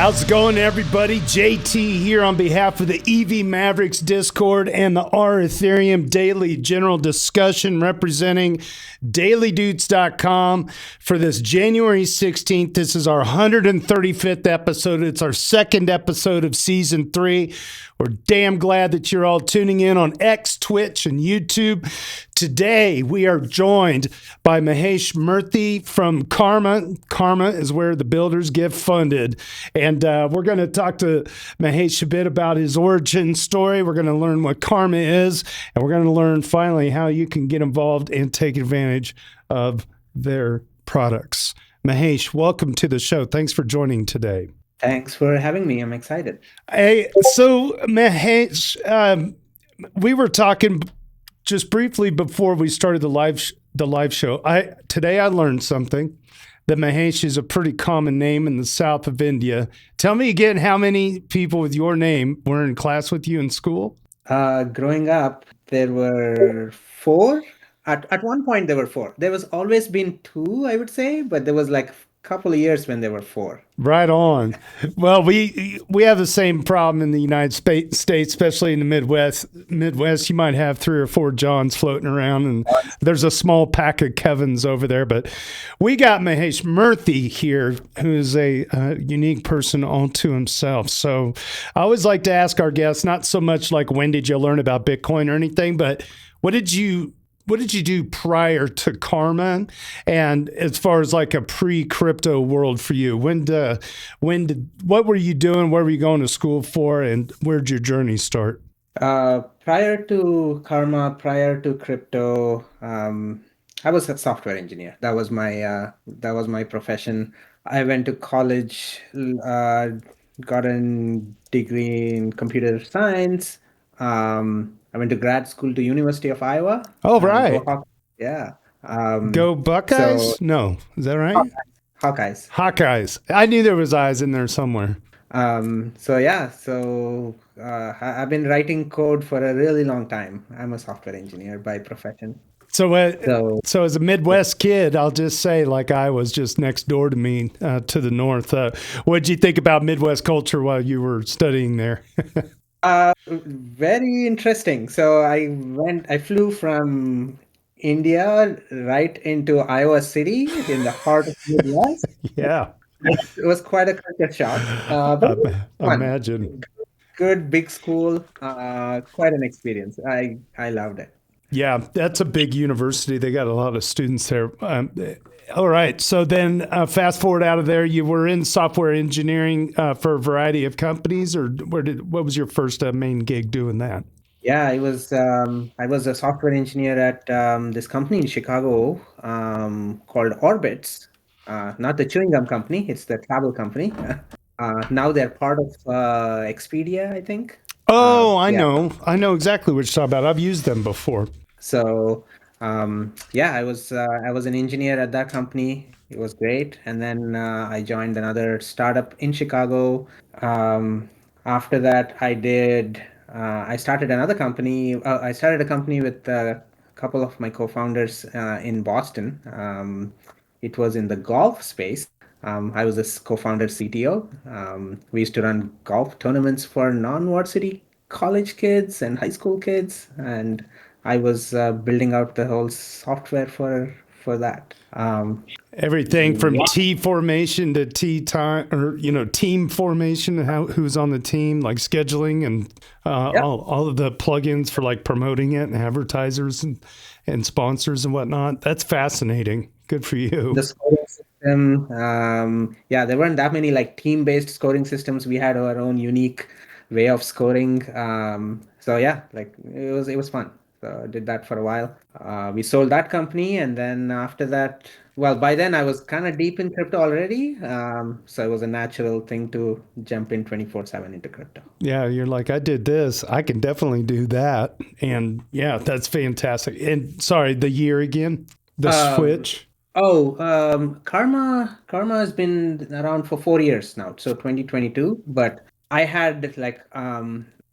How's it going, everybody? JT here on behalf of the EV Mavericks Discord and the Ethereum Daily General Discussion representing dailydoots.com for this January 16th. This is our 135th episode. It's our second episode of season 3. We're damn glad that you're all tuning in on X, Twitch, and YouTube. Today, we are joined by Mahesh Murthy from Karma. Karma is where the builders get funded. And we're going to talk to Mahesh a bit about his origin story. We're going to learn what Karma is. And we're going to learn finally how you can get involved and take advantage of their products. Mahesh, welcome to the show. Thanks for joining today. Thanks for having me. I'm excited. Hey, so Mahesh, we were talking just briefly before we started the live show. Today I learned something, that Mahesh is a pretty common name in the south of India. Tell me again how many people with your name were in class with you in school? Growing up, there were 4. At one point, there were 4. There was always been 2, I would say, but there was like a couple of years when there were 4. Right on. Well, we have the same problem in the United States, especially in the Midwest. You might have 3 or 4 Johns floating around, and there's a small pack of Kevins over there. But we got Mahesh Murthy here, who is a unique person all to himself. So I always like to ask our guests, not so much like when did you learn about Bitcoin or anything, but what did you do prior to Karma? And as far as like a pre-crypto world for you, what were you doing? Where were you going to school for? And where'd your journey start? Prior to Karma, prior to crypto, I was a software engineer. That was my profession. I went to college, got a degree in computer science. I went to grad school to University of Iowa. Oh, right. Yeah. Go Buckeyes? No. Is that right? Hawkeyes. Hawkeyes. I knew there was eyes in there somewhere. I've been writing code for a really long time. I'm a software engineer by profession. So as a Midwest kid, I'll just say, like I was just next door to me to the north. What did you think about Midwest culture while you were studying there? Very interesting. So I flew from India right into Iowa City in the heart of the Midwest. Yeah. It was quite a culture shock. But imagine. Good big school, quite an experience. I loved it. Yeah, that's a big university. They got a lot of students there. All right. So then fast forward out of there, you were in software engineering for a variety of companies, or what was your first main gig doing that? Yeah, I was a software engineer at this company in Chicago called Orbitz. Not the chewing gum company, it's the travel company. Now they're part of Expedia, I think. Oh, I know exactly what you're talking about. I've used them before. So I was an engineer at that company. It was great. And then I joined another startup in Chicago. After that, I started another company. I started a company with a couple of my co-founders in Boston. It was in the golf space. I was a co-founder CTO. We used to run golf tournaments for non-varsity college kids and high school kids, and I was building out the whole software for that. Everything from T formation to T time, or team formation, who's on the team, like scheduling and all of the plugins for like promoting it and advertisers and sponsors and whatnot. That's fascinating. Good for you. The scoring system, there weren't that many like team-based scoring systems. We had our own unique way of scoring. It was fun. So I did that for a while. We sold that company, and then after that, by then I was kind of deep in crypto already. So it was a natural thing to jump in 24/7 into crypto. Yeah, you're like, I did this, I can definitely do that. And yeah, that's fantastic. And sorry, the year again, the switch. Karma has been around for 4 years now, so 2022. But I had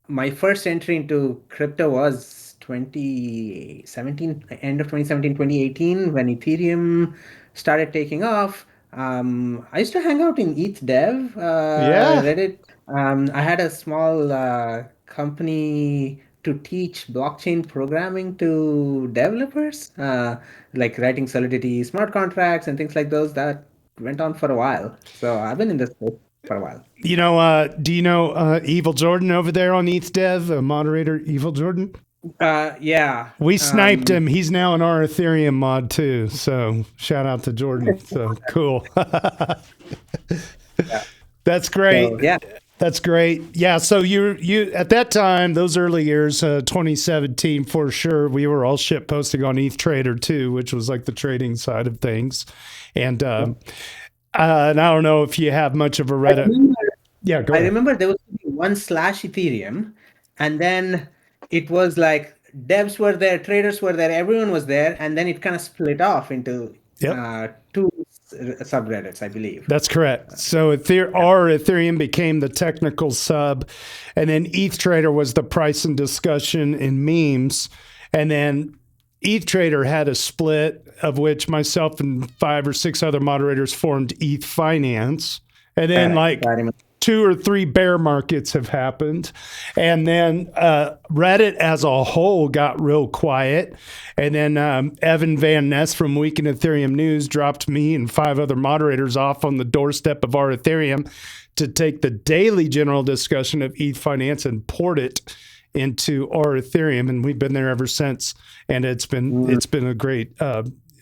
my first entry into crypto was 2017, end of 2017, 2018, when Ethereum started taking off. I used to hang out in ETH Dev, Yeah. Reddit. I had a small company to teach blockchain programming to developers, like writing Solidity smart contracts and things like those. That went on for a while. So I've been in this space for a while. Do you know Evil Jordan over there on ETH Dev, moderator Evil Jordan? Yeah. We sniped him. He's now an our Ethereum mod too. So shout out to Jordan. So cool. Yeah. That's great. So, yeah. That's great. Yeah. So you at that time, those early years, 2017 for sure, we were all shit posting on ETH Trader too, which was like the trading side of things. And and I don't know if you have much of a Reddit. Yeah, go I ahead. remember there was one slash Ethereum, and then it was like devs were there, traders were there, everyone was there, and then it kind of split off into Yep. two subreddits, I believe. That's correct. So our Ethereum became the technical sub, and then ETH Trader was the price and discussion and memes, and then ETH Trader had a split of which myself and 5 or 6 other moderators formed ETH Finance, and then like 2 or 3 bear markets have happened. And then Reddit as a whole got real quiet. And then Evan Van Ness from Week in Ethereum News dropped me and 5 other moderators off on the doorstep of our Ethereum to take the daily general discussion of ETH Finance and port it into our Ethereum. And we've been there ever since. And it's been a great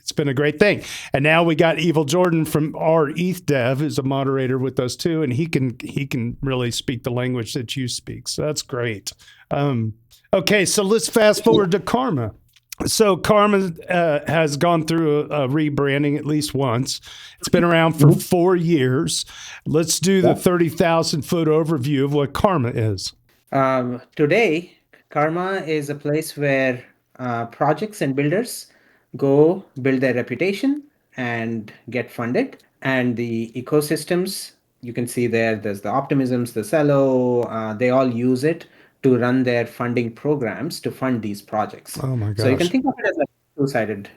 it's been a great thing. And now we got Evil Jordan from our ETH Dev is a moderator with us too, and he can really speak the language that you speak. So that's great. Okay, so let's fast forward to Karma. So Karma has gone through a rebranding at least once. It's been around for 4 years. Let's do the 30,000-foot overview of what Karma is. Today, Karma is a place where projects and builders go build their reputation and get funded. And the ecosystems, you can see there's the Optimisms, the Cello, they all use it to run their funding programs to fund these projects. Oh my gosh. So you can think of it as like two-sided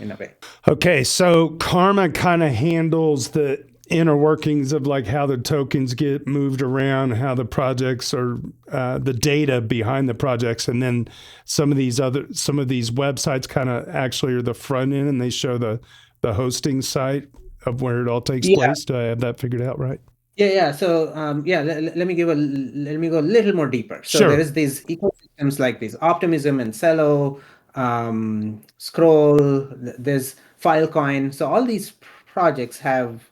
in a way. Okay, so Karma kind of handles the inner workings of like how the tokens get moved around, how the projects are, the data behind the projects, and then some of these websites kind of actually are the front end, and they show the hosting site of where it all takes place. Do I have that figured out right? Yeah. So let me go a little more deeper. So Sure. there is these ecosystems like these Optimism and Cello, Scroll. There's Filecoin. So all these projects have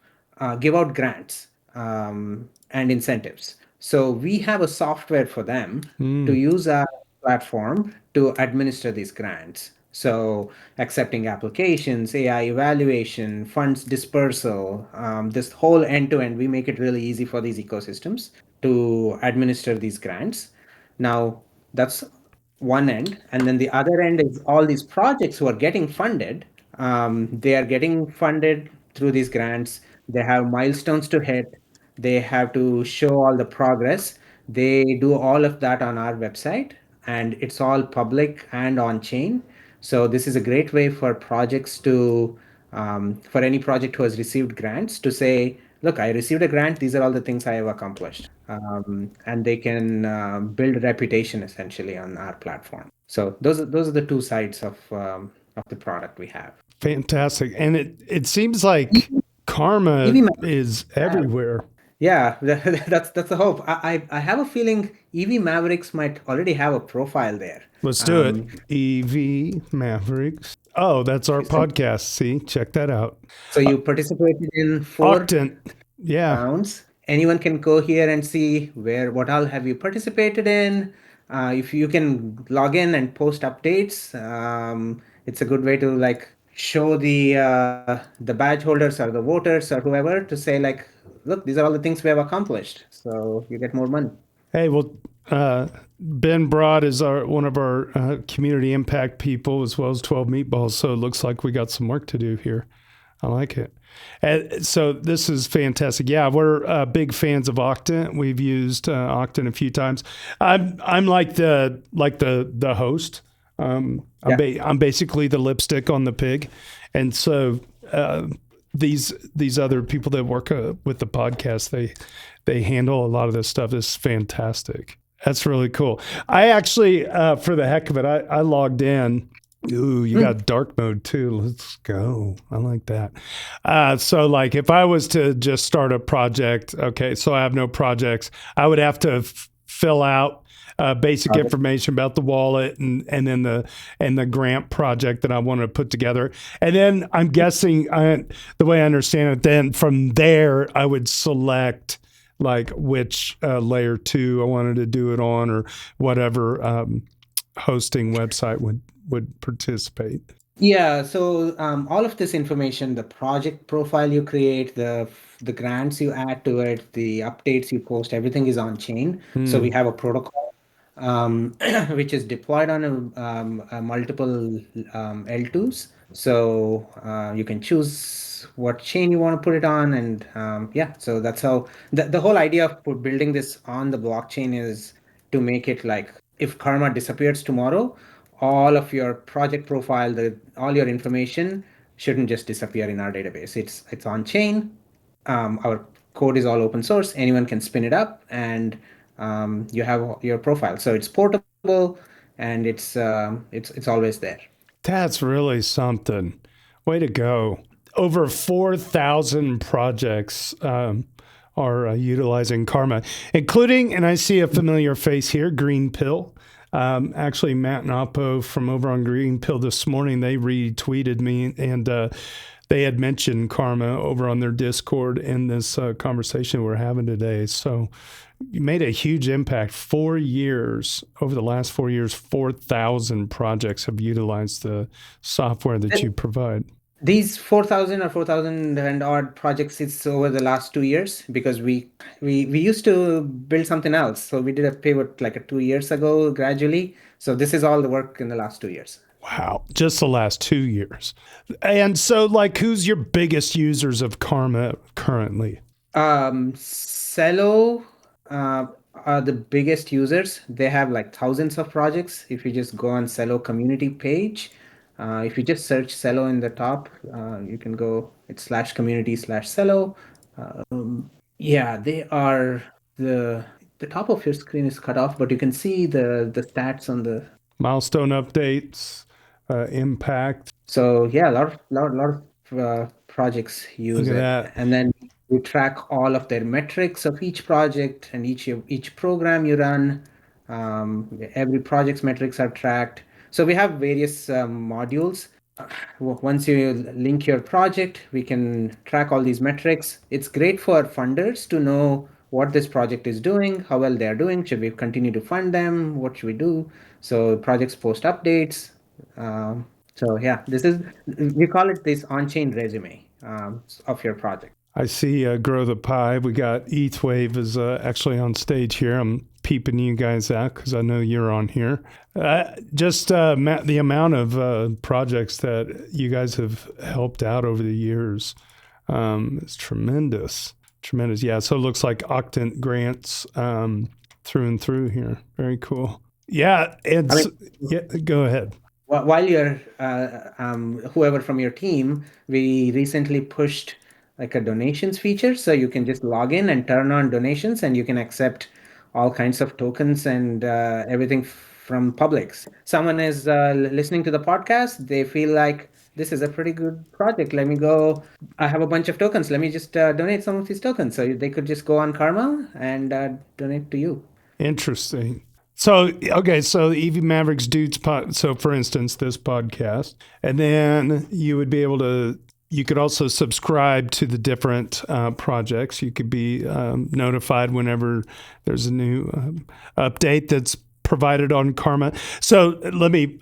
give out grants and incentives. So we have a software for them to use our platform to administer these grants. So accepting applications, AI evaluation, funds dispersal, this whole end-to-end, we make it really easy for these ecosystems to administer these grants. Now, that's one end. And then the other end is all these projects who are getting funded. They are getting funded through these grants. They have milestones to hit. They have to show all the progress. They do all of that on our website, and it's all public and on chain. So this is a great way for projects to, for any project who has received grants to say, look, I received a grant. These are all the things I have accomplished. And they can build reputation essentially on our platform. So those are the two sides of the product we have. Fantastic. And it seems like Karma is everywhere. Yeah, that's the hope. I have a feeling EV Mavericks might already have a profile there. Let's do it. EV Mavericks. Oh, that's our podcast. See, check that out. So you participated in 4 rounds. Anyone can go here and see what all have you participated in. If you can log in and post updates, it's a good way to like show the badge holders or the voters or whoever to say like, look, these are all the things we have accomplished. So you get more money. Hey, well, Ben Broad is one of our community impact people, as well as 12 Meatballs. So it looks like we got some work to do here. I like it. And so this is fantastic. Yeah, we're big fans of Octant. We've used Octant a few times. I'm like the host. I'm basically the lipstick on the pig, and so these other people that work with the podcast, they handle a lot of this stuff. It's fantastic. That's really cool. I actually, for the heck of it, I logged in. Ooh, you got dark mode too. Let's go. I like that. So like if I was to just start a project, okay, so I have no projects, I would have to fill out basic information about the wallet and then the grant project that I want to put together. And then I'm guessing the way I understand it, then from there I would select like which layer 2 I wanted to do it on or whatever hosting website would participate. Yeah, so all of this information, the project profile you create, the grants you add to it, the updates you post, everything is on chain. So we have a protocol which is deployed on a multiple L2s. So you can choose what chain you want to put it on, and yeah, so that's how the whole idea of building this on the blockchain is to make it like if Karma disappears tomorrow, all of your project profile, all your information shouldn't just disappear in our database. It's on chain. Our code is all open source. Anyone can spin it up, and you have your profile. So it's portable, and it's always there. That's really something. Way to go. Over 4,000 projects are utilizing Karma, including, and I see a familiar face here, Green Pill. Actually, Matt and Oppo from over on Green Pill this morning, they retweeted me and they had mentioned Karma over on their Discord in this conversation we're having today. So you made a huge impact. 4 years, over the last 4 years, 4,000 projects have utilized the software that you provide. These 4,000 or 4,000 and odd projects, it's over the last 2 years because we used to build something else. So we did a pivot like 2 years ago gradually. So this is all the work in the last 2 years. Wow, just the last 2 years. And so like who's your biggest users of Karma currently? Cello are the biggest users. They have like thousands of projects. If you just go on Cello community page, if you just search Cello in the top, you can go, it's /community/Cello. Yeah, they are the top of your screen is cut off, but you can see the stats on the milestone updates, impact. So yeah, a lot of projects use Look at it, that. and then we track all of their metrics of each project and each program you run. Every project's metrics are tracked. So we have various modules. Once you link your project, we can track all these metrics. It's great for funders to know what this project is doing, how well they're doing. Should we continue to fund them? What should we do? So projects post updates. So yeah, we call it this on-chain resume of your project. I see Grow the Pie. We got ETHWave is actually on stage here. I'm peeping you guys out because I know you're on here. Just the amount of projects that you guys have helped out over the years is tremendous. Tremendous. Yeah, so it looks like Octant grants through and through here. Very cool. Yeah, yeah, go ahead. While you're whoever from your team, we recently pushed like a donations feature, so you can just log in and turn on donations, and you can accept all kinds of tokens and everything from publics. Someone is listening to the podcast, they feel like this is a pretty good project. Let me go. I have a bunch of tokens. Let me just donate some of these tokens. So they could just go on Karma and donate to you. Interesting. So, okay, so the EV Mavericks Dudes so for instance, this podcast, and then you would be able to, you could also subscribe to the different projects. You could be notified whenever there's a new update that's provided on Karma. So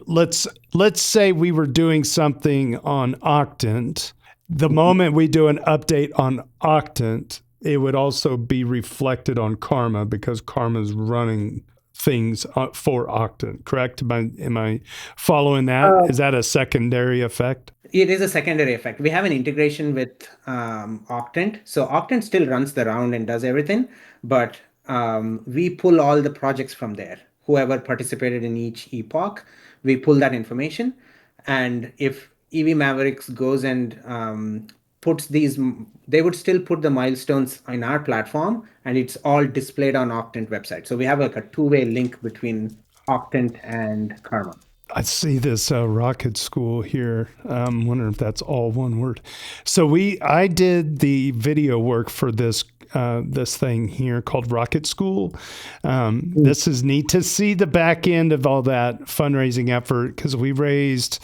let's say we were doing something on Octant. The moment we do an update on Octant, it would also be reflected on Karma because Karma's running things for Octant, correct? Am I following that? Is that a secondary effect? It is a secondary effect. We have an integration with Octant. So Octant still runs the round and does everything, but we pull all the projects from there. Whoever participated in each epoch, we pull that information. And if EV Mavericks goes and puts these, they would still put the milestones in our platform, and it's all displayed on Octant website. So we have like a two-way link between Octant and Karma. I see this Rocket School here. I'm wondering if that's all one word. So I did the video work for this thing here called Rocket School. This is neat to see the back end of all that fundraising effort, because we raised,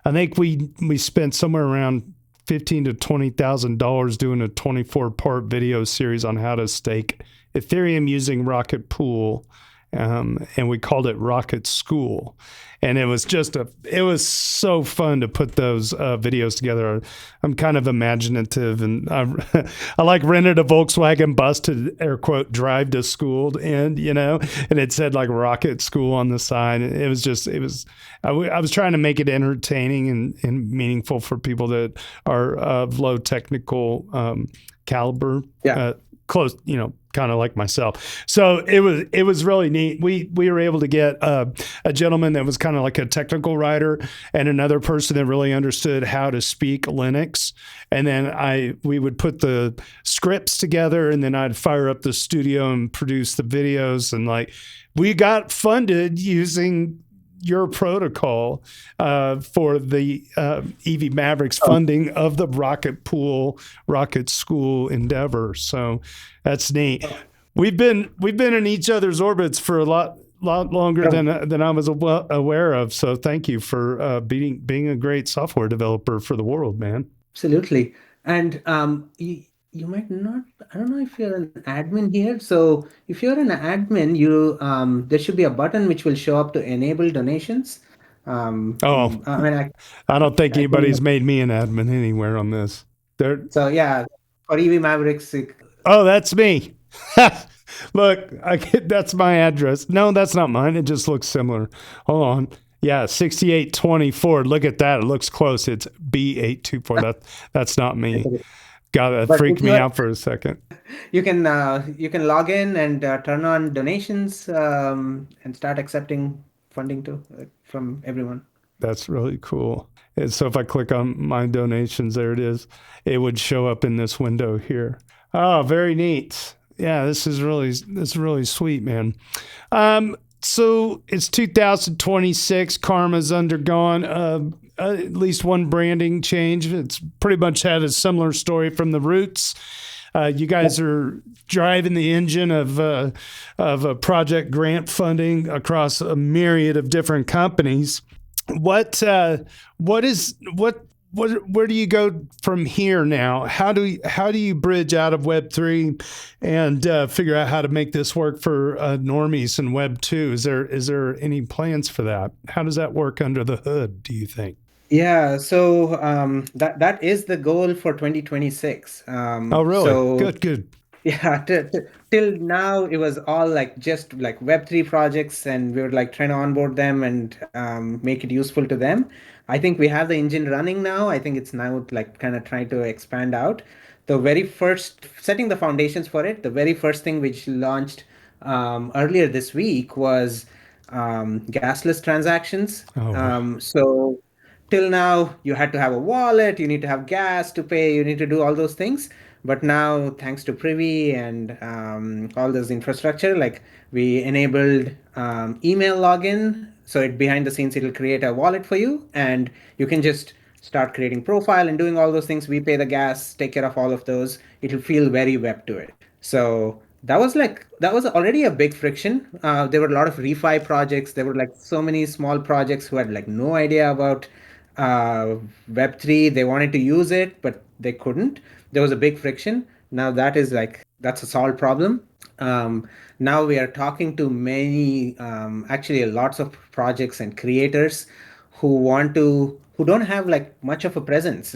I think we spent somewhere around $15,000 to $20,000 doing a 24-part video series on how to stake Ethereum using Rocket Pool. And we called it Rocket School. And it was it was so fun to put those videos together. I'm kind of imaginative, and I like rented a Volkswagen bus to, air quote, drive to school, and it said like Rocket School on the side. I was trying to make it entertaining and meaningful for people that are of low technical caliber. Yeah. Close, kind of like myself. So it was really neat. We were able to get a gentleman that was kind of like a technical writer, and another person that really understood how to speak Linux. And then we would put the scripts together, and then I'd fire up the studio and produce the videos. And we got funded using your protocol for the EV Mavericks funding of the Rocket Pool, Rocket School endeavor. So that's neat. We've been in each other's orbits for a lot longer than I was aware of. So thank you for being a great software developer for the world, man. Absolutely. And you might not, I don't know if you're an admin here. So if you're an admin, there should be a button which will show up to enable donations. I don't think anybody's made me an admin anywhere on this. So yeah, for EV Mavericks. Oh, that's me. Look, that's my address. No, that's not mine. It just looks similar. Hold on. Yeah, 6824. Look at that. It looks close. It's B824. That's not me. God, that freaked me out for a second. You can log in and turn on donations and start accepting funding too from everyone. That's really cool. And so if I click on my donations, there it is. It would show up in this window here. Oh, very neat. Yeah, this is really sweet, man. So it's 2026. Karma's undergone at least one branding change. It's pretty much had a similar story from the roots. You guys are driving the engine of a project grant funding across a myriad of different companies. Where do you go from here now? How do you bridge out of Web3 and figure out how to make this work for normies in Web2? Is there any plans for that? How does that work under the hood, do you think? Yeah, so that is the goal for 2026. Oh, really? So, good. Yeah, till now it was all just Web3 projects, and we were trying to onboard them and make it useful to them. I think we have the engine running now. I think it's now kind of trying to expand out. The very first, setting the foundations for it, the very first thing which launched earlier this week was gasless transactions. Oh, wow. So till now, you had to have a wallet, you need to have gas to pay, you need to do all those things. But now, thanks to Privy and all this infrastructure, we enabled email login. So behind the scenes, it'll create a wallet for you, and you can just start creating profile and doing all those things. We pay the gas, take care of all of those. It'll feel very web to it. So that was already a big friction. There were a lot of refi projects. There were so many small projects who had no idea about Web3. They wanted to use it, but they couldn't. There was a big friction. Now that's a solved problem. Now we are talking to many, actually lots of projects and creators who don't have much of a presence.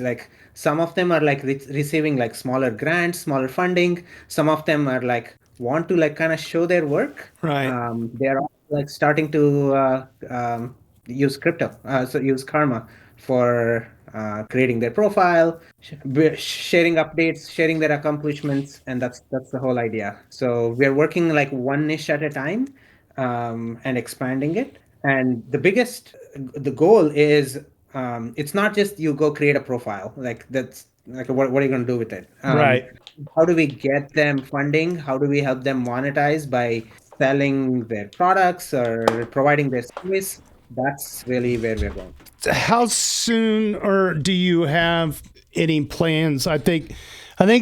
Some of them are receiving smaller grants, smaller funding. Some of them are want to kind of show their work. Right. They are starting to use crypto, so use Karma for creating their profile, sharing updates, sharing their accomplishments, and that's the whole idea. So we're working one niche at a time and expanding it. And the goal is it's not just you go create a profile. like what are you going to do with it? Right. How do we get them funding? How do we help them monetize by selling their products or providing their service? That's really where we're going. How soon or do you have any plans? I think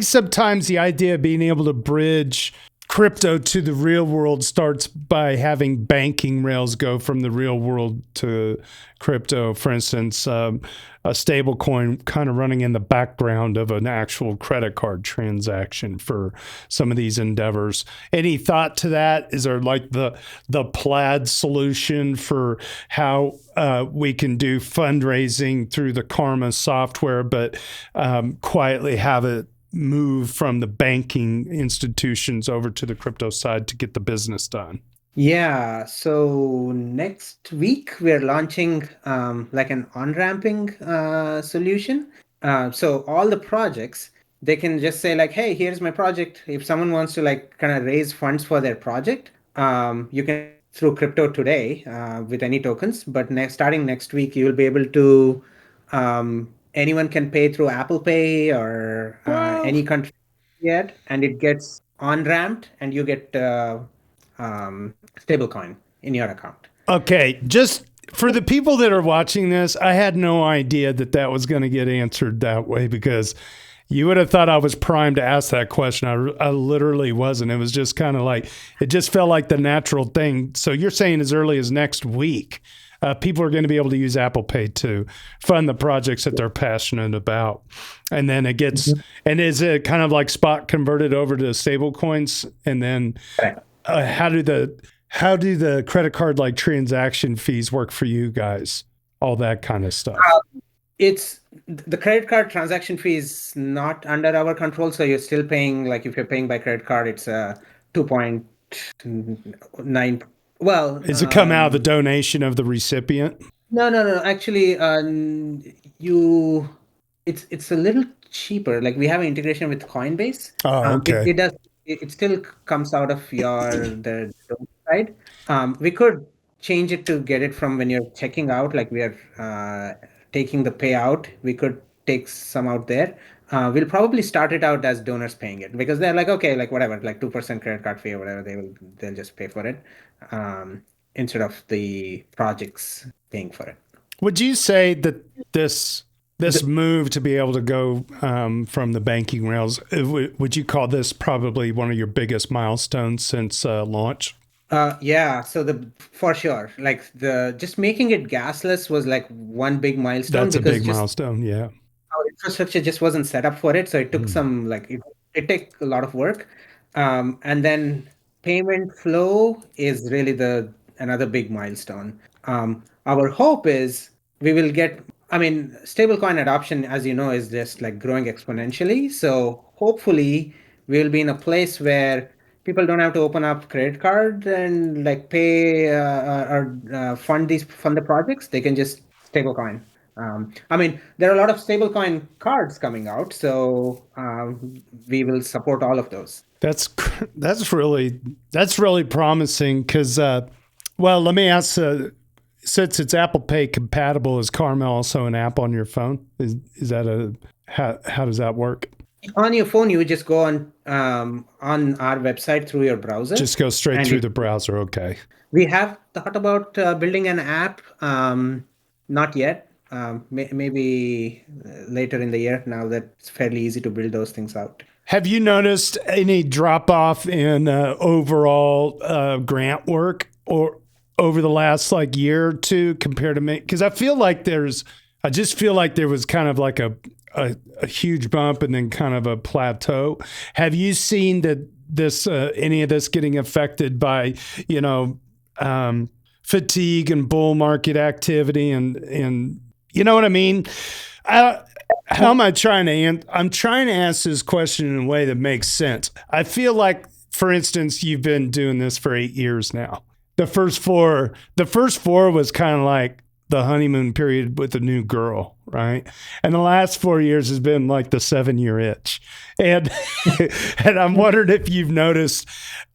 sometimes the idea of being able to bridge crypto to the real world starts by having banking rails go from the real world to crypto. For instance, a stable coin kind of running in the background of an actual credit card transaction for some of these endeavors. Any thought to that? Is there like the plaid solution for how we can do fundraising through the Karma software, but quietly have it move from the banking institutions over to the crypto side to get the business done? Yeah, so next week we're launching like an on-ramping solution. So all the projects, they can just say like, hey, here's my project. If someone wants to like kind of raise funds for their project, you can through crypto today with any tokens. But starting next week, you will be able to anyone can pay through Apple Pay or Well, any country yet, and it gets on-ramped, and you get stablecoin in your account. okay, just for the people that are watching this, I had no idea that that was going to get answered that way, because you would have thought I was primed to ask that question. I literally wasn't. It was just kind of like, it just felt like the natural thing. So you're saying as early as next week, people are going to be able to use Apple Pay to fund the projects that they're passionate about. And then it gets, and is it kind of like spot converted over to stable coins? And then how do the credit card like transaction fees work for you guys? All that kind of stuff. It's the credit card transaction fee is not under our control, so you're still paying, like if you're paying by credit card, it's a 2.9. Well, Does it come out of the donation of the recipient? no. Actually, you it's a little cheaper. Like we have an integration with Coinbase. Oh, okay. It does. It still comes out of the side. We could change it to get it from when you're checking out. Like we are taking the payout. We could take some out there. We'll probably start it out as donors paying it, because they're like, okay, like whatever, like 2% credit card fee or whatever, they'll just pay for it, instead of the projects paying for it. Would you say that this move to be able to go from the banking rails, would you call this probably one of your biggest milestones since launch? Yeah, so for sure, like just making it gasless was like one big milestone, That's a because big milestone. Yeah. our infrastructure just wasn't set up for it. So it took some, like it took a lot of work. And then payment flow is really another big milestone. Our hope is we will get, I mean, stablecoin adoption, as you know, is just like growing exponentially. So hopefully we'll be in a place where people don't have to open up credit card and like pay or fund the projects. They can just stablecoin. I mean, there are a lot of stablecoin cards coming out, so we will support all of those. That's really promising, because well, let me ask, since it's Apple Pay compatible, is Karma also an app on your phone? Is that how does that work? On your phone, you would just go on our website through your browser. Just go straight through the browser. Okay. We have thought about building an app. Not yet. Maybe later in the year. Now that it's fairly easy to build those things out. Have you noticed any drop off in overall grant work or over the last like year or two compared to me? Because I just feel like there was kind of like a huge bump and then kind of a plateau. Have you seen that any of this getting affected by fatigue and bull market activity and you know what I mean? How am I trying to I'm trying to ask this question in a way that makes sense. I feel like, for instance, you've been doing this for 8 years now. The first four was kind of like the honeymoon period with a new girl, right? And the last 4 years has been like the 7-year itch. And and I'm wondering if you've noticed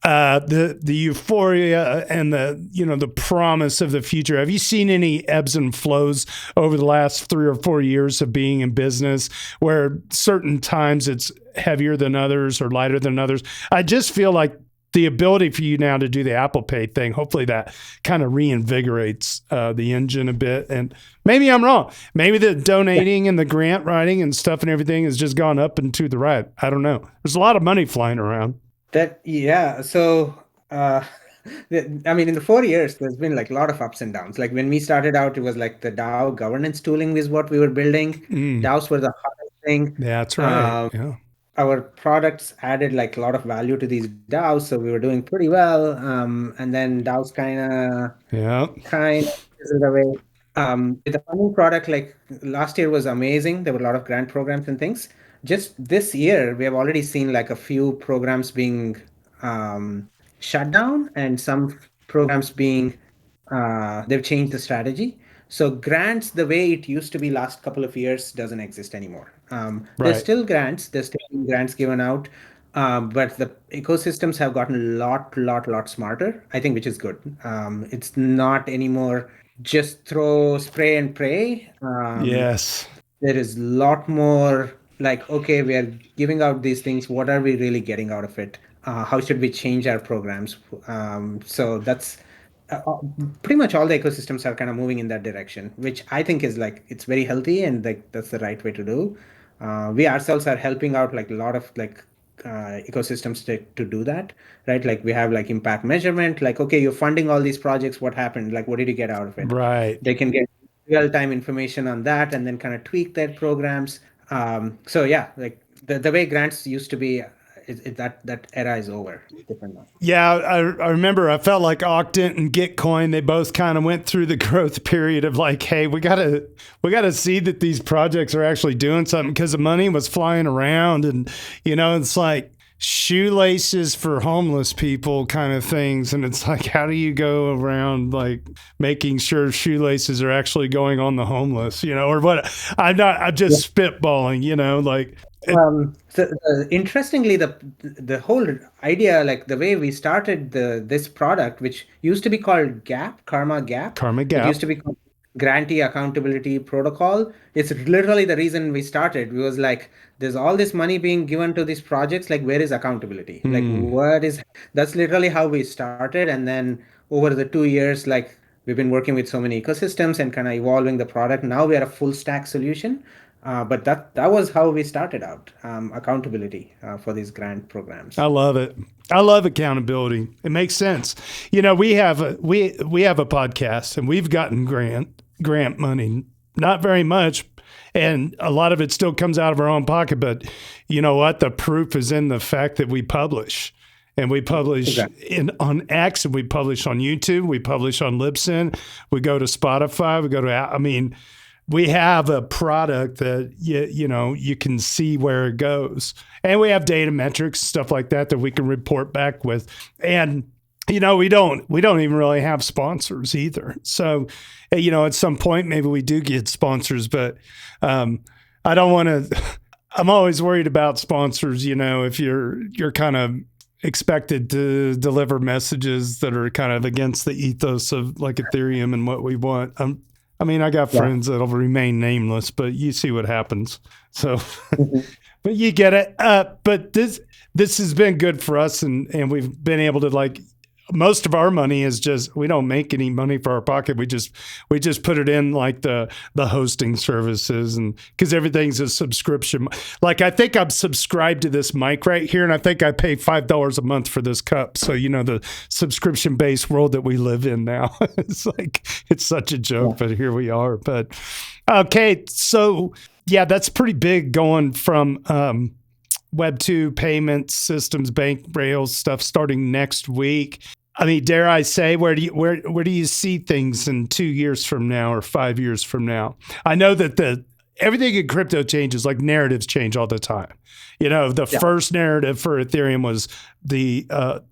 the euphoria and the promise of the future. Have you seen any ebbs and flows over the last 3 or 4 years of being in business where certain times it's heavier than others or lighter than others? I just feel like the ability for you now to do the Apple Pay thing, hopefully that kind of reinvigorates the engine a bit. And maybe I'm wrong. Maybe the donating and the grant writing and stuff and everything has just gone up and to the right. I don't know. There's a lot of money flying around. So, I mean, in the 4 years, there's been like a lot of ups and downs. Like when we started out, it was like the DAO governance tooling is what we were building. DAOs were the hottest thing. Yeah, that's right. Yeah. Our products added like a lot of value to these DAOs, so we were doing pretty well. And then DAOs kind of fizzled away. With the funding product, like last year was amazing. There were a lot of grant programs and things. Just this year, we have already seen like a few programs being shut down and some programs being they've changed the strategy. So grants, the way it used to be last couple of years, doesn't exist anymore. There's still grants. There's still grants given out, but the ecosystems have gotten a lot smarter, I think, which is good. It's not anymore just spray and pray. Yes. There is a lot more like, okay, we are giving out these things. What are we really getting out of it? How should we change our programs? So that's pretty much all the ecosystems are kind of moving in that direction, which I think is like, it's very healthy and like that's the right way to do. We ourselves are helping out like a lot of like ecosystems to do that, right? Like we have like impact measurement, like, okay, you're funding all these projects. What happened? Like, what did you get out of it? Right. They can get real-time information on that and then kind of tweak their programs. So yeah, like the way grants used to be, that era is over. Different now. Yeah, I remember I felt like Octant and Gitcoin, they both kind of went through the growth period of like, hey, we gotta see that these projects are actually doing something, because the money was flying around and, it's like shoelaces for homeless people kind of things. And it's like, how do you go around like making sure shoelaces are actually going on the homeless, or what? I'm just spitballing, like. Interestingly, the whole idea, like the way we started this product, which used to be called Karma Gap. It used to be called Grantee Accountability Protocol. It's literally the reason we started. It was like, there's all this money being given to these projects. Like, where is accountability? Like, that's literally how we started. And then over the 2 years, like we've been working with so many ecosystems and kind of evolving the product. Now we are a full stack solution. But that was how we started out, accountability for these grant programs. I love it. I love accountability. It makes sense. We have a podcast and we've gotten grant money, not very much, and a lot of it still comes out of our own pocket. But you know what? The proof is in the fact that we publish. And we publish on X, and we publish on YouTube, we publish on Libsyn, we go to Spotify, we go to we have a product that you can see where it goes, and we have data metrics, stuff like that we can report back with. And we don't even really have sponsors either. So at some point maybe we do get sponsors, but I don't want to. I'm always worried about sponsors. If you're kind of expected to deliver messages that are kind of against the ethos of like Ethereum and what we want. I got friends that'll remain nameless, but you see what happens. So, but you get it. But this has been good for us, and we've been able to like. Most of our money is just, we don't make any money for our pocket. We just put it in like the hosting services, and because everything's a subscription. Like I think I'm subscribed to this mic right here, and I think I pay $5 a month for this cup. So the subscription based world that we live in now. It's like, it's such a joke, but here we are. But okay, so yeah, that's pretty big going from Web 2 payments, systems, bank rails stuff starting next week. Dare I say, where do you see things in 2 years from now or 5 years from now? I know that everything in crypto changes, like narratives change all the time. The first narrative for Ethereum was the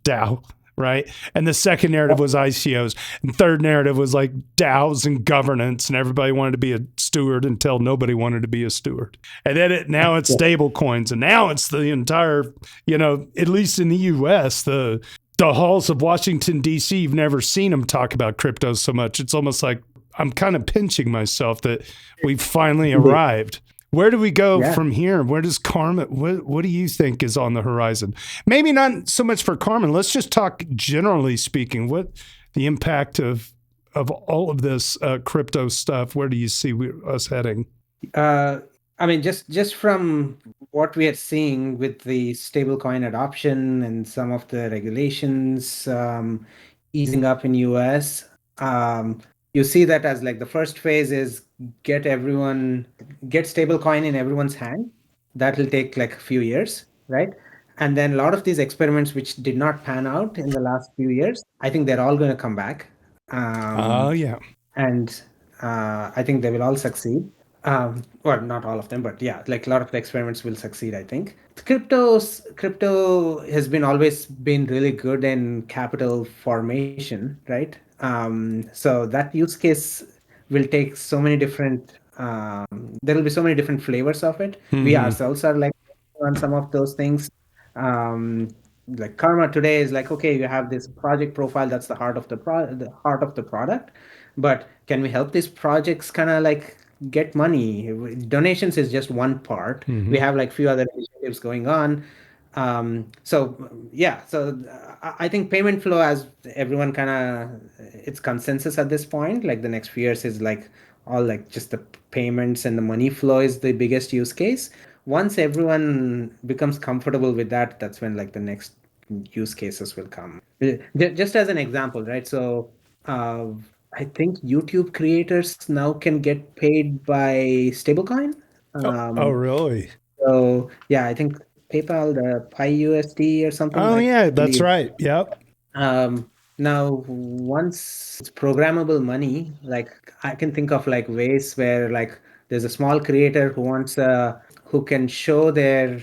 DAO, right? And the second narrative was ICOs. And third narrative was like DAOs and governance, and everybody wanted to be a steward until nobody wanted to be a steward. And then now it's stable coins, and now it's the entire, at least in the US, the halls of Washington, D.C., you've never seen them talk about crypto so much. It's almost like I'm kind of pinching myself that we've finally arrived. Where do we go from here? Where does Karma, what do you think is on the horizon? Maybe not so much for Karma. Let's just talk generally speaking. What the impact of all of this crypto stuff, where do you see us heading? I mean, just from what we are seeing with the stablecoin adoption and some of the regulations easing up in US, you see that as like the first phase is get stablecoin in everyone's hand. That will take like a few years, right? And then a lot of these experiments which did not pan out in the last few years, I think they're all going to come back. And I think they will all succeed. Well, not all of them, but yeah, like a lot of the experiments will succeed, I think. Crypto has always been really good in capital formation, right? So that use case will take so many different, there will be so many different flavors of it. Mm-hmm. We ourselves are like on some of those things. Like Karma today is like, okay, you have this project profile, that's the heart of the product, but can we help these projects kind of like get money? Donations is just one part. Mm-hmm. We have like few other initiatives going on. So I think payment flow, as everyone kind of, it's consensus at this point, like the next few years is like all like just the payments and the money flow is the biggest use case. Once everyone becomes comfortable with that, that's when like the next use cases will come. Just as an example, right? So I think YouTube creators now can get paid by stablecoin. Oh, really? So yeah, I think PayPal, the PiUSD or something. Oh, yeah, that's right. Yep. Now, once it's programmable money, like I can think of like ways where like there's a small creator who can show their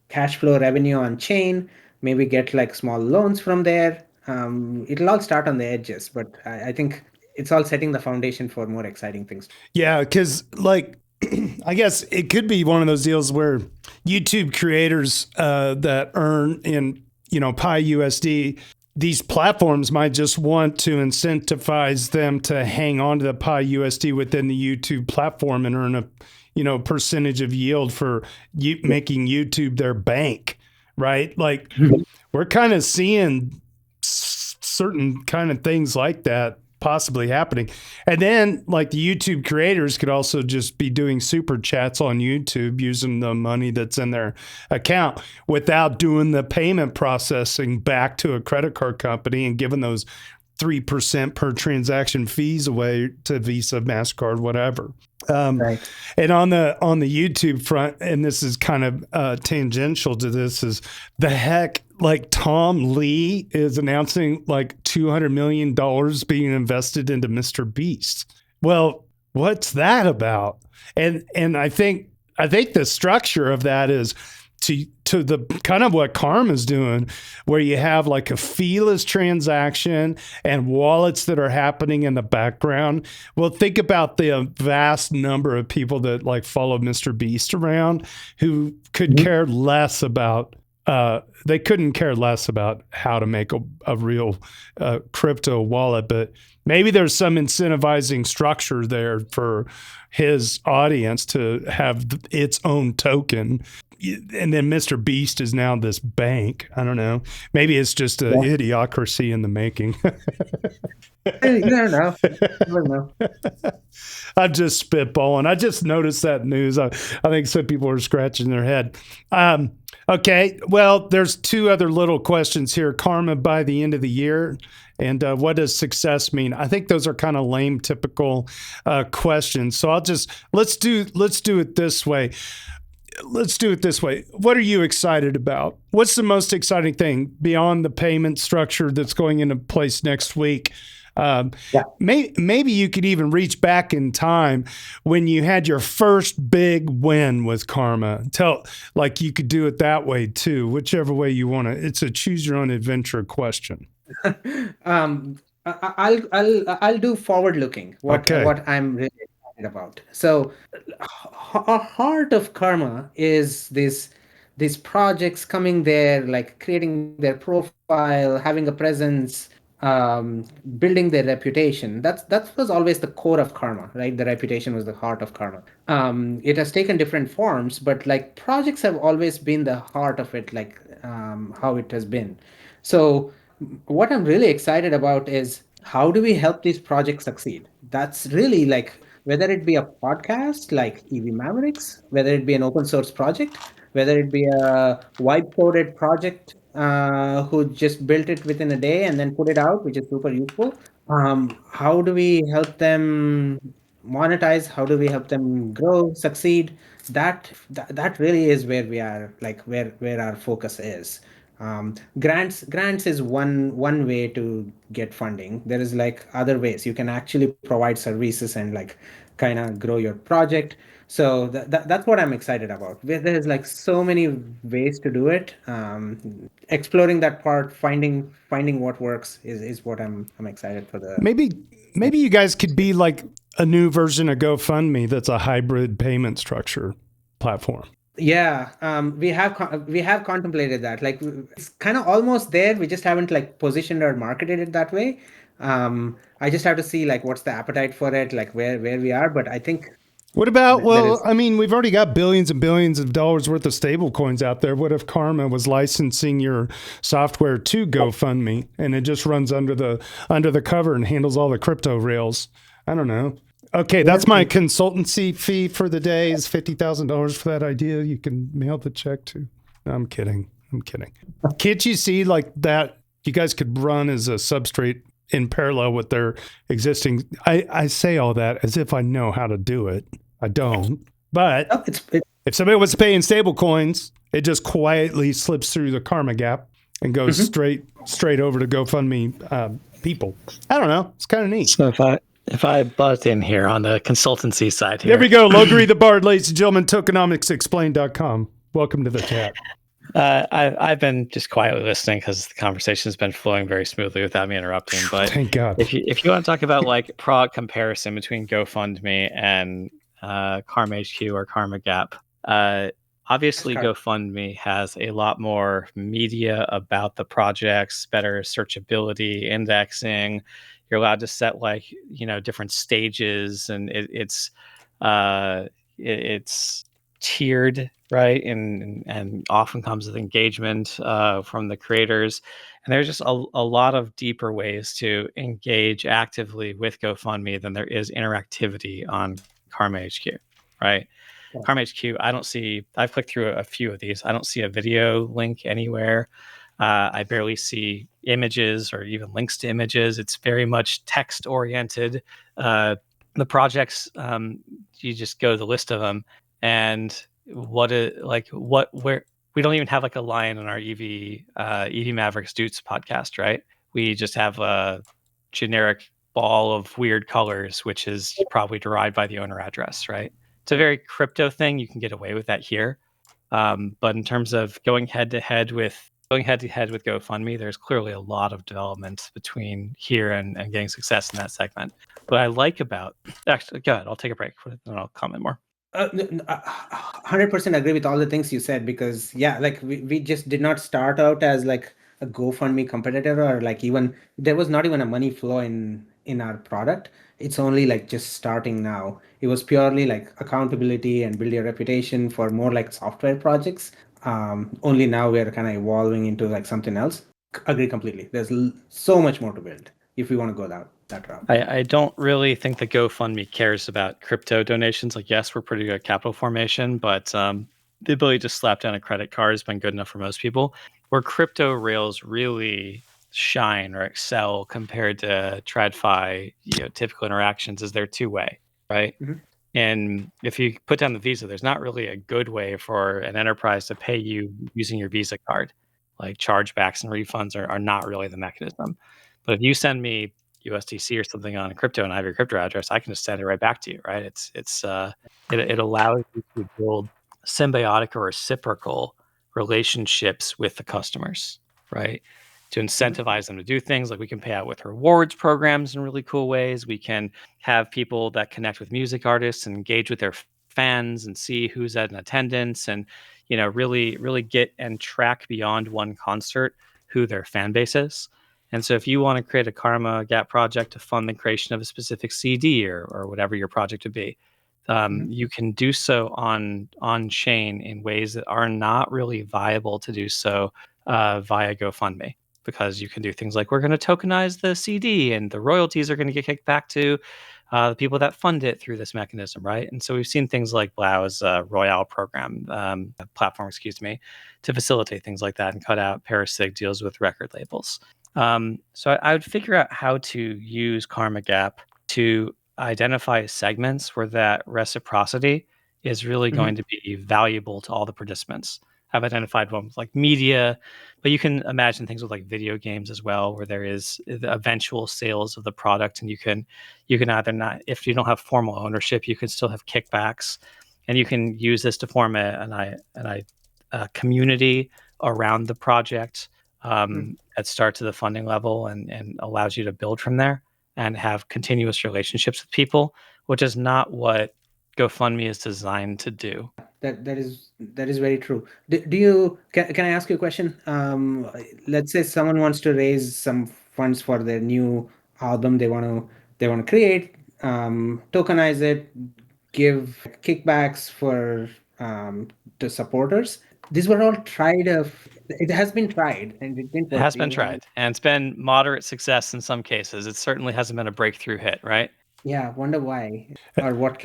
cash flow revenue on chain, maybe get like small loans from there. It'll all start on the edges, but I think it's all setting the foundation for more exciting things. Yeah, because like I guess it could be one of those deals where YouTube creators that earn in PiUSD, these platforms might just want to incentivize them to hang on to the PiUSD within the YouTube platform and earn a percentage of yield for making YouTube their bank, right? Like we're kind of seeing certain kind of things like that possibly happening. And then like the YouTube creators could also just be doing super chats on YouTube using the money that's in their account without doing the payment processing back to a credit card company and giving those 3% per transaction fees away to Visa, MasterCard, whatever. Right. And on the YouTube front, and this is kind of tangential to this, is the heck, like Tom Lee is announcing like $200 million being invested into Mr. Beast. Well, what's that about? And I think the structure of that is to the kind of what Karma's doing, where you have like a feeless transaction and wallets that are happening in the background. Well, think about the vast number of people that like follow Mr. Beast around who could care less about they couldn't care less about how to make a real crypto wallet, but maybe there's some incentivizing structure there for his audience to have its own token. And then Mr. Beast is now this bank. I don't know. Maybe it's just an idiocracy in the making. You don't know. I'm just spitballing. I just noticed that news. I think some people are scratching their head. Okay. Well, there's two other little questions here. Karma by the end of the year. And what does success mean? I think those are kind of lame, typical questions. So let's do it this way. What are you excited about? What's the most exciting thing beyond the payment structure that's going into place next week? Yeah. Maybe you could even reach back in time when you had your first big win with Karma. Like you could do it that way too, whichever way you want to. It's a choose your own adventure question. I'll do forward looking. Okay. What I'm really excited about. So, a heart of Karma is these projects coming there, like creating their profile, having a presence, um, building their reputation. That was always the core of Karma, right? The reputation was the heart of Karma. It has taken different forms, but like projects have always been the heart of it, like how it has been. So what I'm really excited about is how do we help these projects succeed? That's really like whether it be a podcast like EV Mavericks, whether it be an open source project, whether it be a white coded project who just built it within a day and then put it out, which is super useful. How do we help them monetize? How do we help them grow, succeed? That really is where we are, like where our focus is. Grants is one way to get funding. There is like other ways you can actually provide services and like kind of grow your project. So that's what I'm excited about. There's like so many ways to do it. Exploring that part, finding what works is what I'm excited for the. Maybe you guys could be like a new version of GoFundMe that's a hybrid payment structure platform. Yeah, we have contemplated that. Like it's kind of almost there. We just haven't like positioned or marketed it that way. I just have to see like what's the appetite for it, like where we are. But I think What about, there well, is. I mean, we've already got billions and billions of dollars worth of stable coins out there. What if Karma was licensing your software to GoFundMe and it just runs under the cover and handles all the crypto rails? I don't know. Okay, that's my consultancy fee for the day is $50,000 for that idea. You can mail the check to. No, I'm kidding. Can't you see like that? You guys could run as a substrate in parallel with their existing. I say all that as if I know how to do it. I don't. But Oh, if somebody was paying stable coins, it just quietly slips through the Karma gap and goes straight over to GoFundMe people. I don't know. It's kind of neat. So if I buzz in here on the consultancy side here. There we go. LogrisTheBard, ladies and gentlemen, tokenomicsexplained.com. Welcome to the chat. I've been just quietly listening because the conversation has been flowing very smoothly without me interrupting. But thank God. If you want to talk about like product comparison between GoFundMe and Karma HQ or Karma Gap, obviously GoFundMe has a lot more media about the projects, better searchability, indexing. You're allowed to set like different stages, and it's tiered, right, and often comes with engagement from the creators, and there's just a lot of deeper ways to engage actively with GoFundMe than there is interactivity on Karma HQ, right? Yeah. Karma HQ, I've clicked through a few of these. I don't see a video link anywhere. I barely see images or even links to images. It's very much text oriented. The projects, you just go to the list of them, and where we don't even have like a line on our EV Mavericks Doots podcast, right? We just have a generic ball of weird colors, which is probably derived by the owner address, right? It's a very crypto thing. You can get away with that here. But in terms of going head to head with GoFundMe, there's clearly a lot of development between here and getting success in that segment. What I like about, actually, go ahead, I'll take a break and I'll comment more. 100% agree with all the things you said, because like we just did not start out as like a GoFundMe competitor, or like even there was not even a money flow in our product. It's only like just starting now. It was purely like accountability and build your reputation for more like software projects. Only now we're kind of evolving into like something else. Agree completely. There's so much more to build if we want to go that route. I don't really think the GoFundMe cares about crypto donations. Like, yes, we're pretty good at capital formation, but the ability to slap down a credit card has been good enough for most people. Where crypto rails really shine or excel compared to TradFi, typical interactions is they're two-way, right? Mm-hmm. And if you put down the Visa, there's not really a good way for an enterprise to pay you using your Visa card. Like chargebacks and refunds are not really the mechanism. But if you send me USDC or something on a crypto and I have your crypto address, I can just send it right back to you, right? It allows you to build symbiotic or reciprocal relationships with the customers, right? To incentivize them to do things like we can pay out with rewards programs in really cool ways. We can have people that connect with music artists and engage with their fans and see who's at an attendance and really get and track beyond one concert who their fan base is. And so if you want to create a Karma Gap project to fund the creation of a specific CD or whatever your project would be, you can do so on chain in ways that are not really viable to do so via GoFundMe, because you can do things like we're going to tokenize the CD and the royalties are going to get kicked back to the people that fund it through this mechanism, right? And so we've seen things like Blau's Royale program, platform, to facilitate things like that and cut out parasitic deals with record labels. So I would figure out how to use Karma Gap to identify segments where that reciprocity is really going to be valuable to all the participants. I've identified one with like media, but you can imagine things with like video games as well, where there is the eventual sales of the product, and you can either not, if you don't have formal ownership, you can still have kickbacks, and you can use this to form a community around the project that starts at the funding level and allows you to build from there and have continuous relationships with people, which is not what GoFundMe is designed to do. That is very true. Do you can I ask you a question? Let's say someone wants to raise some funds for their new album they want to create, tokenize it, give kickbacks for to supporters. These were all tried. It has been tried and it didn't work. It has been tried, and it's been moderate success in some cases. It certainly hasn't been a breakthrough hit, right? Yeah, wonder why, or what's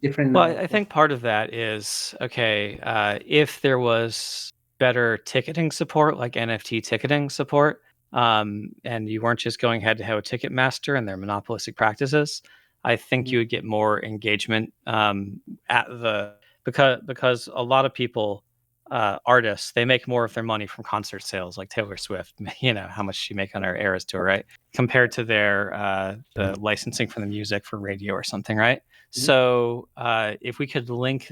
different Well, now. I think part of that is, okay, if there was better ticketing support, like NFT ticketing support, and you weren't just going head to head with Ticketmaster and their monopolistic practices, I think you would get more engagement because a lot of people, artists, they make more of their money from concert sales, like Taylor Swift. How much she make on her Eras tour, right? Compared to their the licensing for the music for radio or something, right? So if we could link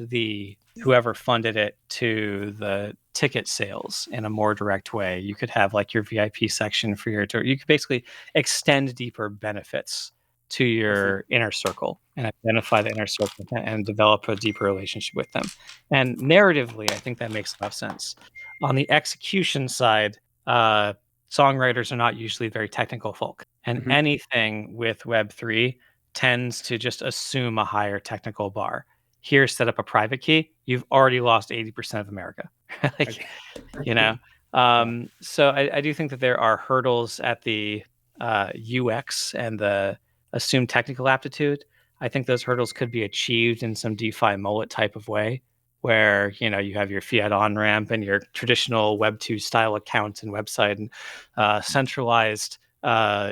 whoever funded it to the ticket sales in a more direct way, you could have like your VIP section for your tour. You could basically extend deeper benefits to your inner circle and identify the inner circle and develop a deeper relationship with them. And narratively, I think that makes a lot of sense. On the execution side, songwriters are not usually very technical folk, and anything with Web3 tends to just assume a higher technical bar. Here, set up a private key, you've already lost 80% of America. So I do think that there are hurdles at the UX and the assumed technical aptitude. I think those hurdles could be achieved in some DeFi mullet type of way, where you have your fiat on ramp and your traditional Web2 style account and website and centralized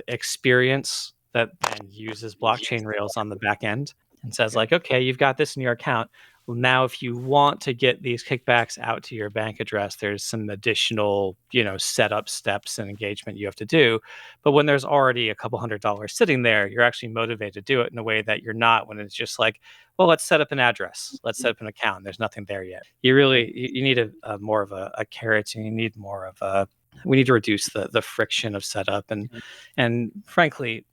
experience that then uses blockchain rails on the back end and says like, okay, you've got this in your account. Well, now if you want to get these kickbacks out to your bank address, there's some additional, setup steps and engagement you have to do. But when there's already a couple $100 sitting there, you're actually motivated to do it in a way that you're not when it's just like, well, let's set up an address, let's set up an account. There's nothing there yet. You need a more of a carrot, and you need more of we need to reduce the friction of setup and frankly,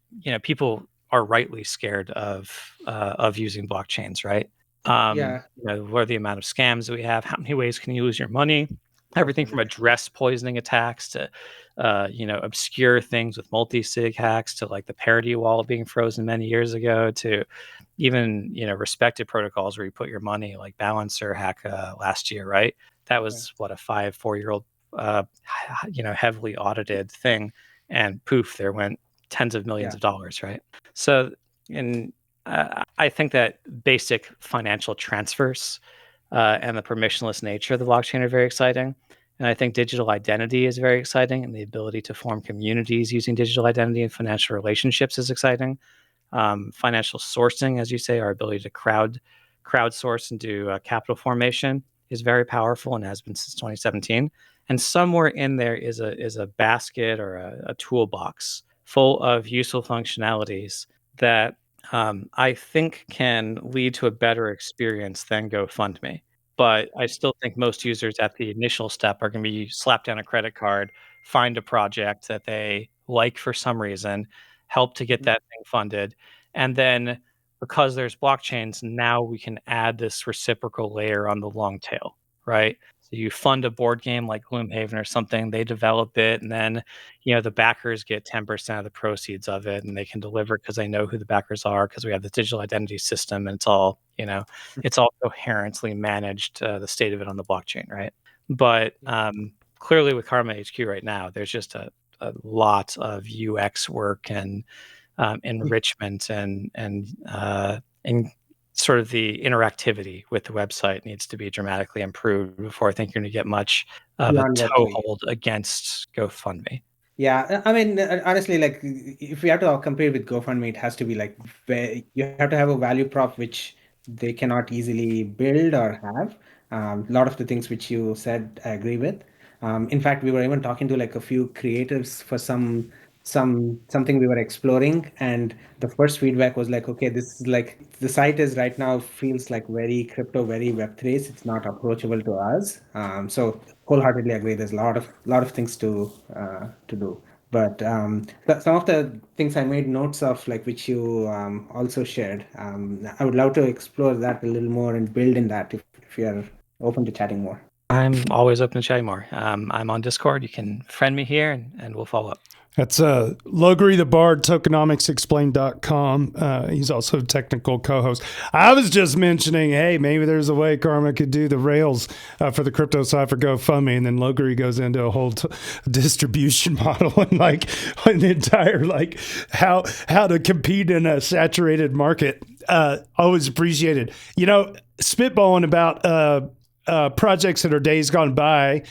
people are rightly scared of using blockchains, right? What are the amount of scams that we have? How many ways can you lose your money? Everything from address poisoning attacks to obscure things with multi-sig hacks to like the parity wall being frozen many years ago to even respected protocols where you put your money, like Balancer hack last year, right? That was what, a 4-year-old heavily audited thing, and poof, there went tens of millions of dollars, right? So I think that basic financial transfers and the permissionless nature of the blockchain are very exciting. And I think digital identity is very exciting, and the ability to form communities using digital identity and financial relationships is exciting. Financial sourcing, as you say, our ability to crowdsource and do capital formation is very powerful and has been since 2017. And somewhere in there is a basket or a toolbox full of useful functionalities that I think can lead to a better experience than GoFundMe. But I still think most users at the initial step are going to be slap down a credit card, find a project that they like for some reason, help to get that thing funded, and then because there's blockchains, now we can add this reciprocal layer on the long tail, right? So you fund a board game like Gloomhaven or something, they develop it, and then the backers get 10% of the proceeds of it, and they can deliver because they know who the backers are because we have the digital identity system, and it's all coherently managed, the state of it on the blockchain, right? But clearly with Karma HQ right now, there's just a lot of UX work and enrichment and sort of the interactivity with the website needs to be dramatically improved before I think you're going to get much of a toehold against GoFundMe. Yeah, I mean, honestly, like if we have to compare with GoFundMe, it has to be like you have to have a value prop which they cannot easily build or have. A lot of the things which you said, I agree with. In fact, we were even talking to like a few creators for something we were exploring, and the first feedback was like, okay, this is like the site is right now feels like very crypto, very Web3. It's not approachable to us. So wholeheartedly agree. There's a lot of things to do. But some of the things I made notes of, like which you also shared, I would love to explore that a little more and build in that if you're open to chatting more. I'm always open to chatting more. I'm on Discord. You can friend me here and we'll follow up. That's LogrisTheBard, tokenomicsexplained.com. He's also a technical co-host. I was just mentioning, hey, maybe there's a way Karma could do the Rails for the crypto side for GoFundMe, and then Logri goes into a whole distribution model and like an entire like how to compete in a saturated market. Always appreciated. Spitballing about projects that are days gone by.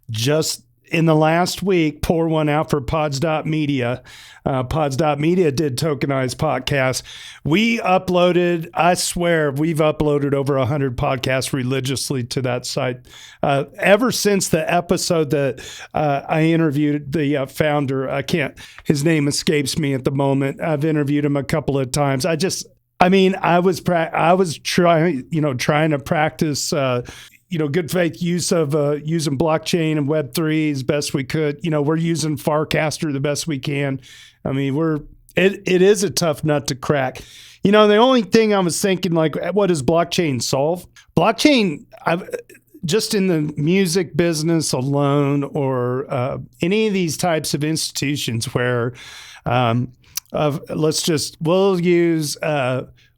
Just in the last week, pour one out for pods.media. Pods.media did tokenized podcasts. I swear, we've uploaded over 100 podcasts religiously to that site. Ever since the episode that I interviewed the founder, his name escapes me at the moment. I've interviewed him a couple of times. I was trying to practice good faith use of using blockchain and Web3 as best we could. We're using Farcaster the best we can. I mean, it is a tough nut to crack. The only thing I was thinking, like, what does blockchain solve? Blockchain, just in the music business alone, or any of these types of institutions where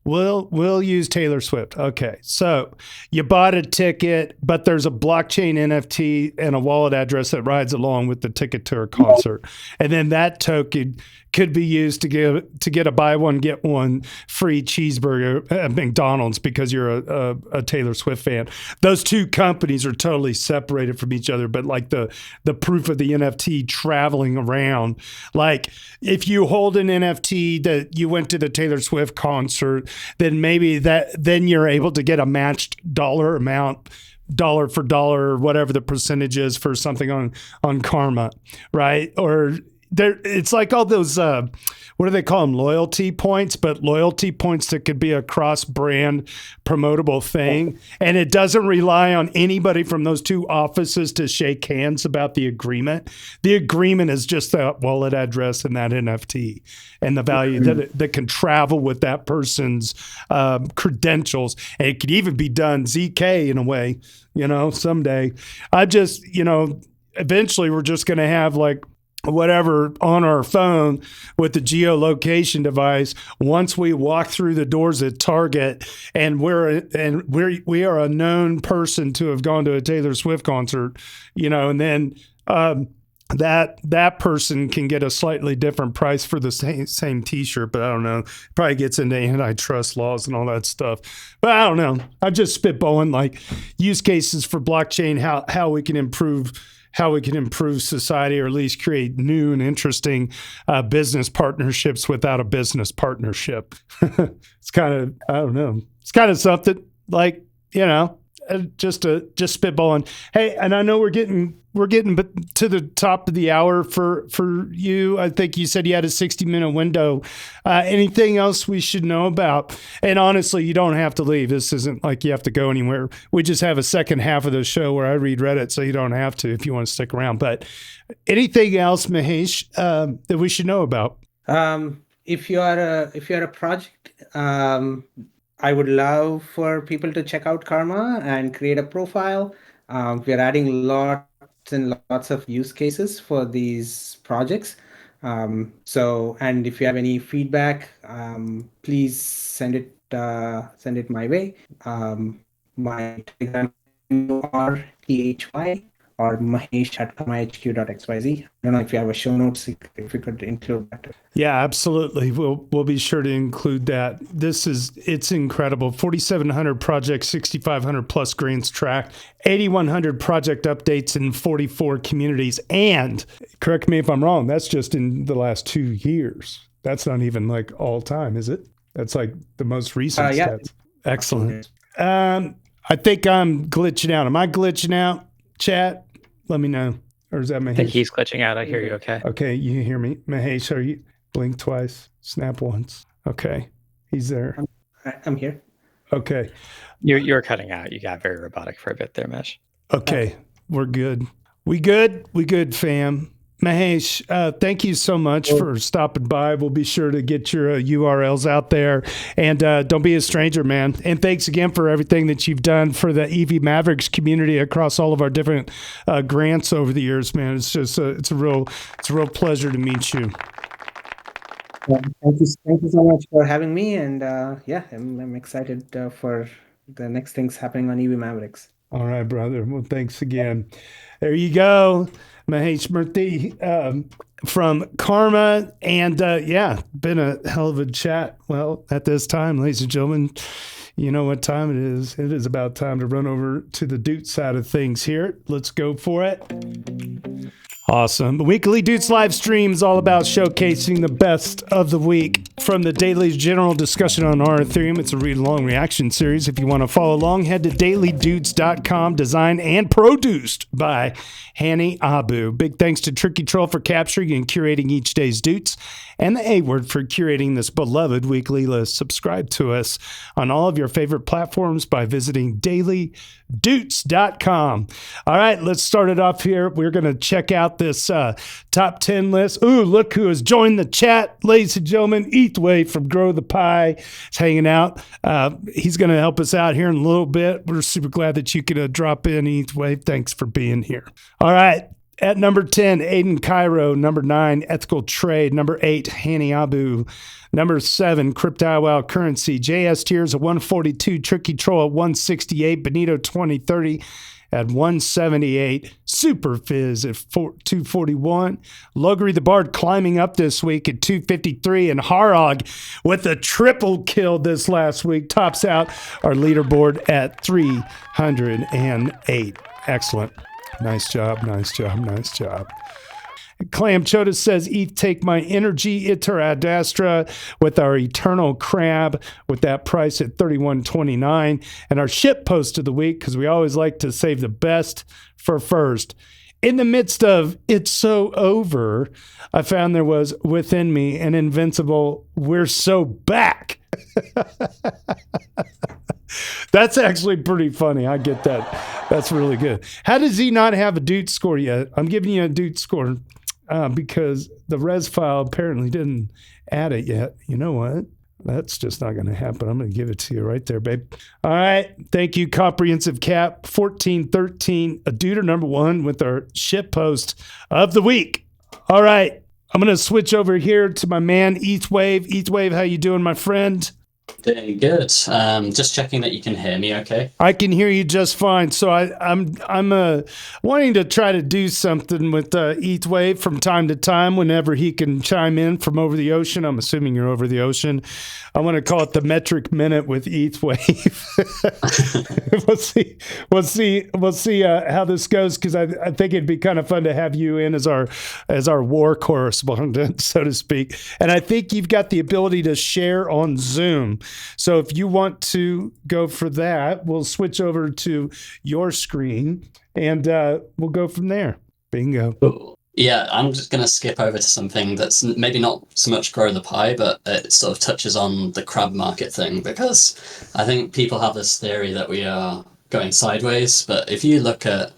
we'll use Taylor Swift. Okay, so you bought a ticket, but there's a blockchain NFT and a wallet address that rides along with the ticket to her concert, and then that token could be used to get a buy one get one free cheeseburger at McDonald's because you're a Taylor Swift fan. Those two companies are totally separated from each other, but like the proof of the NFT traveling around, like if you hold an NFT that you went to the Taylor Swift concert, then maybe then you're able to get a matched dollar amount, dollar for dollar, whatever the percentage is for something on Karma, right? Or it's like all those what do they call them, loyalty points, but loyalty points that could be a cross-brand promotable thing, and it doesn't rely on anybody from those two offices to shake hands about the agreement. The agreement is just that wallet address and that NFT and the value that can travel with that person's credentials, and it could even be done ZK in a way, someday. Eventually we're just going to have like whatever on our phone with the geolocation device. Once we walk through the doors at Target and we are a known person to have gone to a Taylor Swift concert, and then that person can get a slightly different price for the same T-shirt, but I don't know. Probably gets into antitrust laws and all that stuff. But I don't know. I'm just spitballing like use cases for blockchain, how we can improve society, or at least create new and interesting business partnerships without a business partnership. It's kind of, I don't know. It's kind of something like, just spitballing. Hey, and I know we're getting to the top of the hour for you. I think you said you had a 60-minute window. Anything else we should know about? And honestly, you don't have to leave. This isn't like you have to go anywhere. We just have a second half of the show where I read Reddit, so you don't have to if you want to stick around. But anything else, Mahesh, that we should know about? If you are a project, I would love for people to check out Karma and create a profile. We're adding lots and lots of use cases for these projects. And if you have any feedback, please send it my way. My Telegram RTHY or mahesh@karmahq.xyz. I don't know if you have a show notes, if you could include that. Yeah, absolutely. We'll be sure to include that. It's incredible. 4,700 projects, 6,500 plus grants tracked, 8,100 project updates in 44 communities. And correct me if I'm wrong, that's just in the last 2 years. That's not even like all time, is it? That's like the most recent stats. Excellent. I think I'm glitching out. Am I glitching out? Chat, let me know. Or is that Mahesh? I think he's glitching out. I hear you okay. Okay, you hear me? Mahesh, are you? Blink twice, snap once. Okay, he's there. I'm here. Okay. You're cutting out. You got very robotic for a bit there, Mesh. Okay, we're good. We good? We good, fam. Mahesh, thank you so much for stopping by. We'll be sure to get your URLs out there. And don't be a stranger, man. And thanks again for everything that you've done for the EV Mavericks community across all of our different grants over the years, man. It's just it's a real pleasure to meet you. Thank you so much for having me. And I'm excited for the next things happening on EV Mavericks. All right, brother. Well, thanks again. There you go. Mahesh Murthy from Karma. And been a hell of a chat. Well, at this time, ladies and gentlemen, you know what time it is. It is about time to run over to the Doot side of things here. Let's go for it. Awesome. The Weekly Doots live stream is all about showcasing the best of the week from the daily general discussion on our Ethereum. It's a read-along reaction series. If you want to follow along, head to dailydoots.com, designed and produced by Hani Abu. Big thanks to Tricky Troll for capturing and curating each day's Doots, and the A-Word for curating this beloved weekly list. Subscribe to us on all of your favorite platforms by visiting dailydoots.com. All right, let's start it off here. We're going to check out this top 10 list. Ooh, look who has joined the chat, ladies and gentlemen. Ethway from Grow the Pie is hanging out. He's going to help us out here in a little bit. We're super glad that you could drop in, Ethway. Thanks for being here. All right. At number 10, Aiden Cairo. Number 9, Ethical Trade. Number 8, Hani Abu. Number 7, Crypto Currency. JS Tiers at 142. Tricky Troll at 168. Benito 2030 at 178. Super Fizz at 241. LogrisTheBard climbing up this week at 253. And Harog with a triple kill this last week tops out our leaderboard at 308. Excellent. Nice job, nice job, nice job. Clam Chota says, ETH, take my energy, Iter Adastra, with our Eternal Crab, with that price at $31.29. And our ship post of the week, because we always like to save the best for first. In the midst of It's So Over, I found there was within me an invincible, we're so back. That's actually pretty funny. I get that. That's really good. How does he not have a Doot score yet? I'm giving you a Doot score because the res file apparently didn't add it yet. You know what? That's just not going to happen. I'm going to give it to you right there, babe. All right. Thank you, Comprehensive Cap. 1413, a Dooter number 1 with our ship post of the week. All right. I'm going to switch over here to my man, Ethwave. Ethwave, how you doing, my friend? Doing good. Just checking that you can hear me okay. I can hear you just fine. So I'm wanting to try to do something with Ethwave from time to time whenever he can chime in from over the ocean. I'm assuming you're over the ocean. I want to call it the metric minute with Ethwave. We'll see how this goes, because I think it'd be kind of fun to have you in as our war correspondent, so to speak. And I think you've got the ability to share on Zoom. awesome. So if you want to go for that, we'll switch over to your screen and we'll go from there. Bingo. Cool. Yeah, I'm just going to skip over to something that's maybe not so much grow the pie, but it sort of touches on the crab market thing, because I think people have this theory that we are going sideways. But if you look at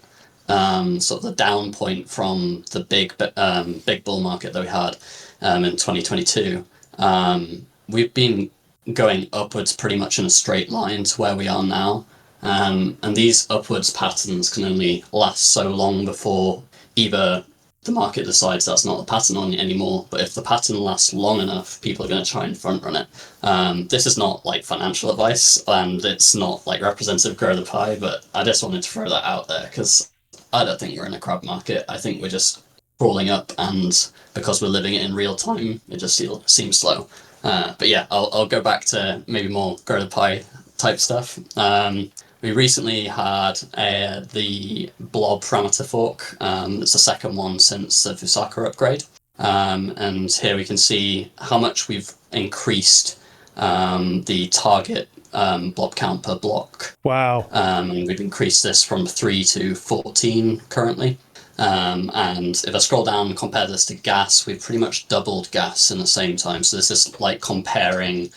sort of the down point from the big bull market that we had in 2022, we've been going upwards pretty much in a straight line to where we are now. And these upwards patterns can only last so long before either the market decides that's not the pattern on it anymore. But if the pattern lasts long enough, people are going to try and front run it. This is not like financial advice, and it's not like representative grow the pie, but I just wanted to throw that out there because I don't think we're in a crab market. I think we're just crawling up, and because we're living it in real time, it just seems slow. But yeah, I'll go back to maybe more grow the pie type stuff. We recently had the blob parameter fork. It's the second one since the Fusaka upgrade. And here we can see how much we've increased the target blob count per block. Wow. And we've increased this from 3 to 14 currently. And if I scroll down and compare this to gas, we've pretty much doubled gas in the same time. So this is like comparing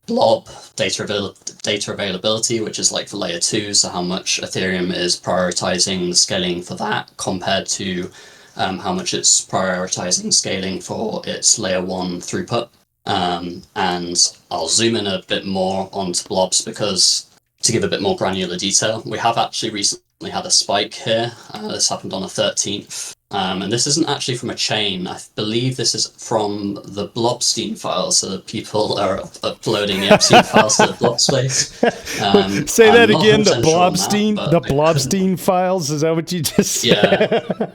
blob data availability, which is like for layer 2, so how much Ethereum is prioritizing scaling for that compared to how much it's prioritizing scaling for its layer 1 throughput. And I'll zoom in a bit more onto blobs because to give a bit more granular detail, we have actually recently had a spike here. This happened on the 13th. And this isn't actually from a chain. I believe this is from the Blobstein files, so that people are uploading the Epstein files to the blob space. Say that again, the 100% sure on Blobstein, that, the Blobstein files. Is that what you just said?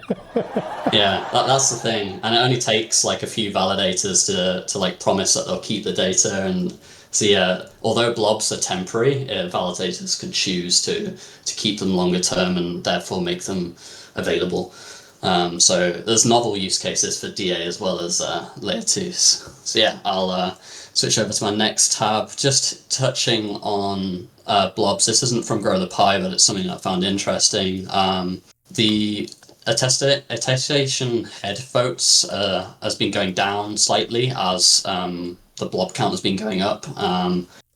Yeah, that's the thing. And it only takes like a few validators to like promise that they'll keep the data. And so yeah, although blobs are temporary, validators can choose to keep them longer term and therefore make them available. So there's novel use cases for DA as well as layer 2s. So yeah, I'll switch over to my next tab, just touching on blobs. This isn't from Grow the Pie, but it's something I found interesting. The attestation head votes has been going down slightly as the blob count has been going up.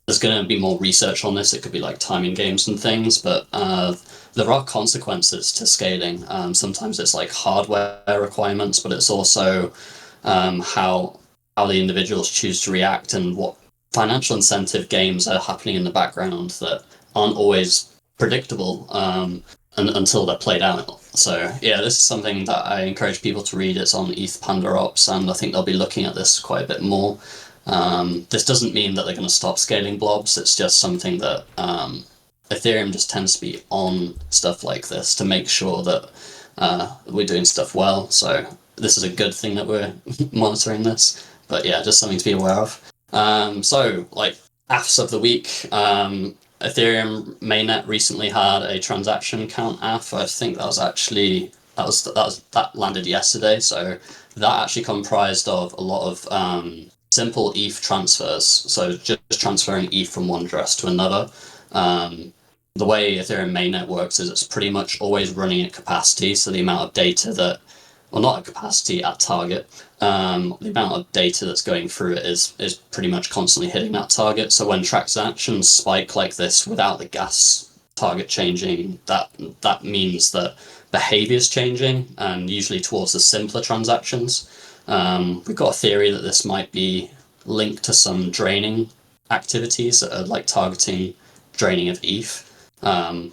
There's going to be more research on this. It could be like timing games and things, but there are consequences to scaling. Sometimes it's like hardware requirements, but it's also how the individuals choose to react and what financial incentive games are happening in the background that aren't always predictable until they're played out. So yeah, this is something that I encourage people to read. It's on ETH Panda Ops, and I think they'll be looking at this quite a bit more. This doesn't mean that they're going to stop scaling blobs. It's just something that Ethereum just tends to be on stuff like this to make sure that we're doing stuff well. So this is a good thing that we're monitoring this. But yeah, just something to be aware of. So like AFs of the week, Ethereum mainnet recently had a transaction count AF. I think that landed yesterday. So that actually comprised of a lot of simple ETH transfers, so just transferring ETH from one address to another. The way Ethereum mainnet works is it's pretty much always running at capacity, so the amount of data that, well, not at capacity, at target, the amount of data that's going through it is pretty much constantly hitting that target. So when transactions spike like this without the gas target changing, that means that behavior is changing, and usually towards the simpler transactions. We've got a theory that this might be linked to some draining activities that are like targeting draining of ETH. But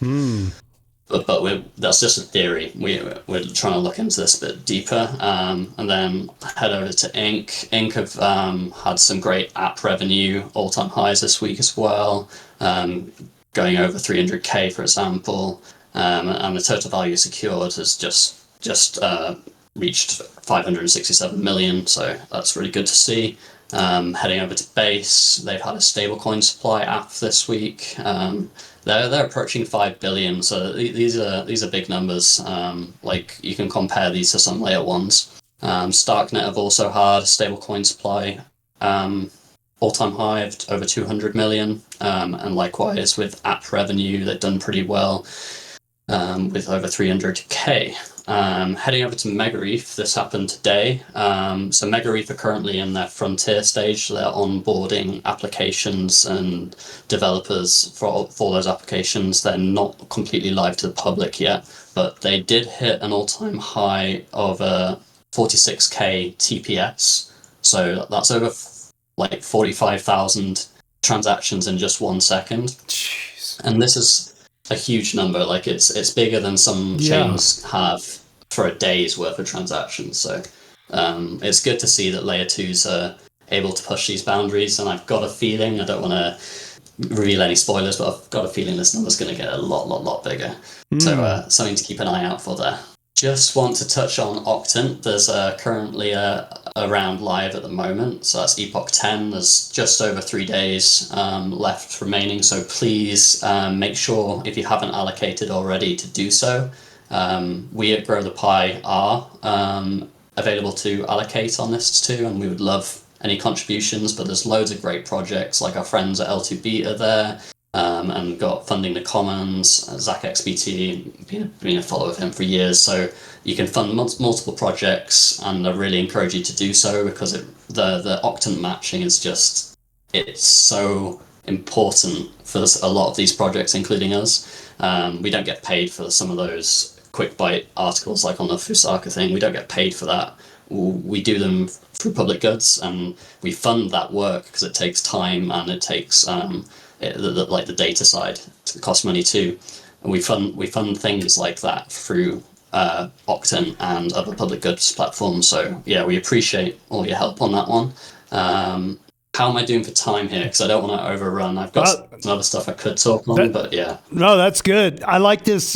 that's just a theory. We're trying to look into this a bit deeper. And then head over to Ink. Ink have had some great app revenue, all-time highs this week as well, going over 300k, for example. And the total value secured has just reached 567 million, so that's really good to see. Heading over to Base, they've had a stablecoin supply app this week. They're approaching 5 billion, so these are big numbers. Like you can compare these to some layer ones. Starknet have also had a stablecoin supply all-time high of over 200 million. And likewise with app revenue, they've done pretty well with over 300k. Heading over to MegaETH, this happened today. So MegaETH are currently in their frontier stage. So they're onboarding applications and developers for those applications. They're not completely live to the public yet, but they did hit an all-time high of 46k TPS. So that's over like 45,000 transactions in just 1 second. Jeez. And this is a huge number. Like it's bigger than some chains have for a day's worth of transactions. So it's good to see that layer 2s are able to push these boundaries. And I've got a feeling, I don't want to reveal any spoilers, but I've got a feeling this number's going to get a lot bigger. So something to keep an eye out for there. Just want to touch on Octant. There's currently a round live at the moment. So that's Epoch 10. There's just over 3 days left remaining. So please make sure, if you haven't allocated already, to do so. We at Grow the Pie are available to allocate on this too, and we would love any contributions. But there's loads of great projects, like our friends at L2B are there. And got Funding the Commons, Zach XBT, been a follower of him for years. So you can fund multiple projects, and I really encourage you to do so, because the Octant matching is just, it's so important for a lot of these projects, including us. We don't get paid for some of those quick bite articles, like on the Fusaka thing. We don't get paid for that. We do them through public goods, and we fund that work because it takes time, and it takes like the data side. It costs money too, and we fund things like that through Octant and other public goods platforms. So yeah, we appreciate all your help on that one. How am I doing for time here? Because I don't want to overrun. I've got some other stuff I could talk on, but yeah. No, that's good. I like this.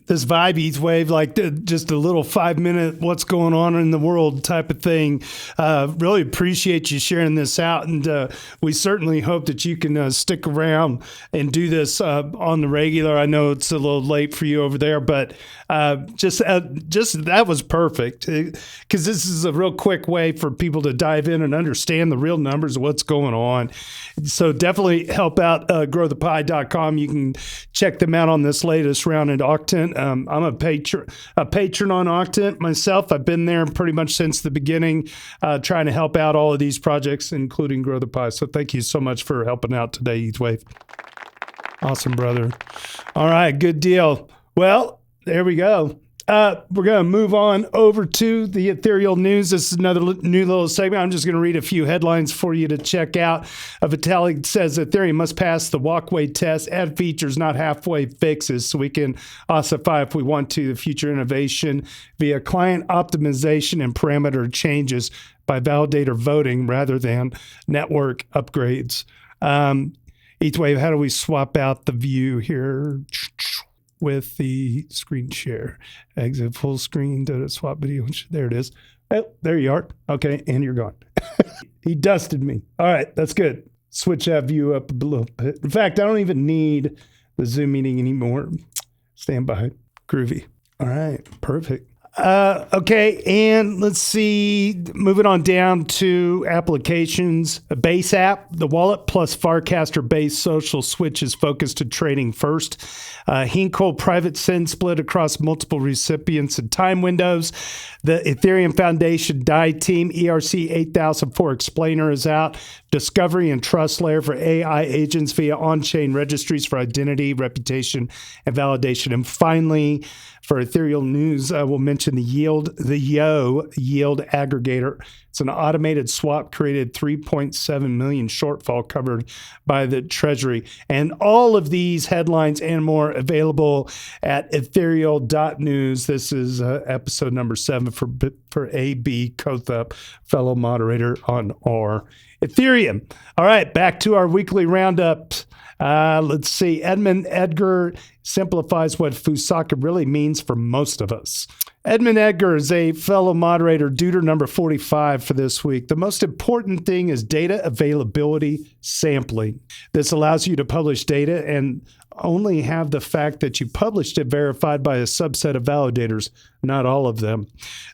This vibe, Heatwave, like just a little 5-minute what's going on in the world type of thing. Really appreciate you sharing this out, and we certainly hope that you can stick around and do this on the regular. I know it's a little late for you over there, but just that was perfect, because this is a real quick way for people to dive in and understand the real numbers of what's going on. So definitely help out growthepie.com. You can check them out on this latest round at Octant. I'm a patron on Octant myself. I've been there pretty much since the beginning, trying to help out all of these projects, including Grow the Pie. So thank you so much for helping out today, Heatwave. Awesome, brother. All right, good deal. Well, there we go. We're going to move on over to the ethereal news. This is another new little segment. I'm just going to read a few headlines for you to check out. Vitalik says Ethereum must pass the walkway test, add features, not halfway fixes, so we can ossify if we want to the future innovation via client optimization and parameter changes by validator voting rather than network upgrades. Heatwave, how do we swap out the view here? With the screen share, exit full screen, swap video. There it is. Oh, there you are. Okay, and you're gone. He dusted me. All right, that's good. Switch that view up a little bit. In fact, I don't even need the Zoom meeting anymore. Stand by. Groovy. All right, perfect. Okay, and let's see, moving on down to applications. A base app, the wallet plus Farcaster based social switch is focused to trading first. Hinkle private send split across multiple recipients and time windows. The Ethereum Foundation DAI team ERC 8004 explainer is out. Discovery and trust layer for AI agents via on-chain registries for identity, reputation, and validation. And finally, for ethereal news, I will mention the yield aggregator. It's an automated swap created 3.7 million shortfall covered by the Treasury. And all of these headlines and more available at ethereal.news. This is episode number 7 for A.B. Kothup, fellow moderator on our Ethereum. All right, back to our weekly roundup. Let's see. Edmund Edgar simplifies what Fusaka really means for most of us. Edmund Edgar is a fellow moderator, Duder number 45 for this week. The most important thing is data availability sampling. This allows you to publish data and only have the fact that you published it verified by a subset of validators, not all of them.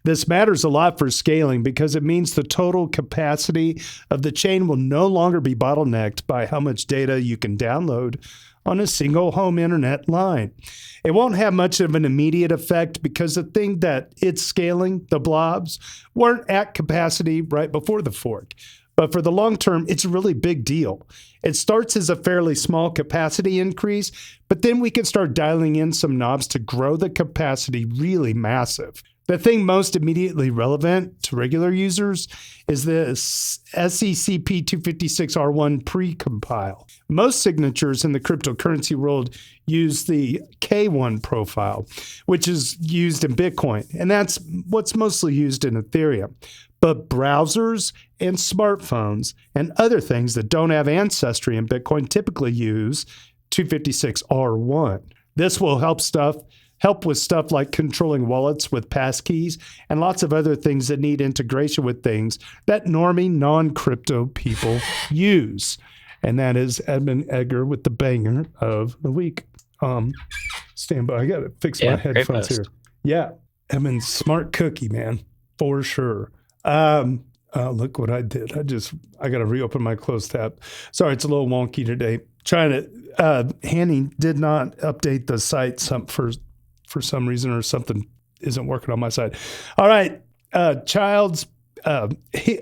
This matters a lot for scaling because it means the total capacity of the chain will no longer be bottlenecked by how much data you can download on a single home internet line. It won't have much of an immediate effect because the thing that it's scaling, the blobs, weren't at capacity right before the fork. But for the long term, it's a really big deal. It starts as a fairly small capacity increase, but then we can start dialing in some knobs to grow the capacity really massive. The thing most immediately relevant to regular users is the SECP 256R1 precompile. Most signatures in the cryptocurrency world use the K1 profile, which is used in Bitcoin, and that's what's mostly used in Ethereum. But browsers and smartphones and other things that don't have ancestry in Bitcoin typically use 256R1. This will help with stuff like controlling wallets with passkeys and lots of other things that need integration with things that normie non-crypto people use. And that is Edmund Edgar with the banger of the week. Stand by. I got to fix my headphones here. Yeah. Edmund's smart cookie, man, for sure. Look what I did. I got to reopen my closed tab. Sorry, it's a little wonky today. Hanny did not update the site for some reason, or something isn't working on my side. All right. I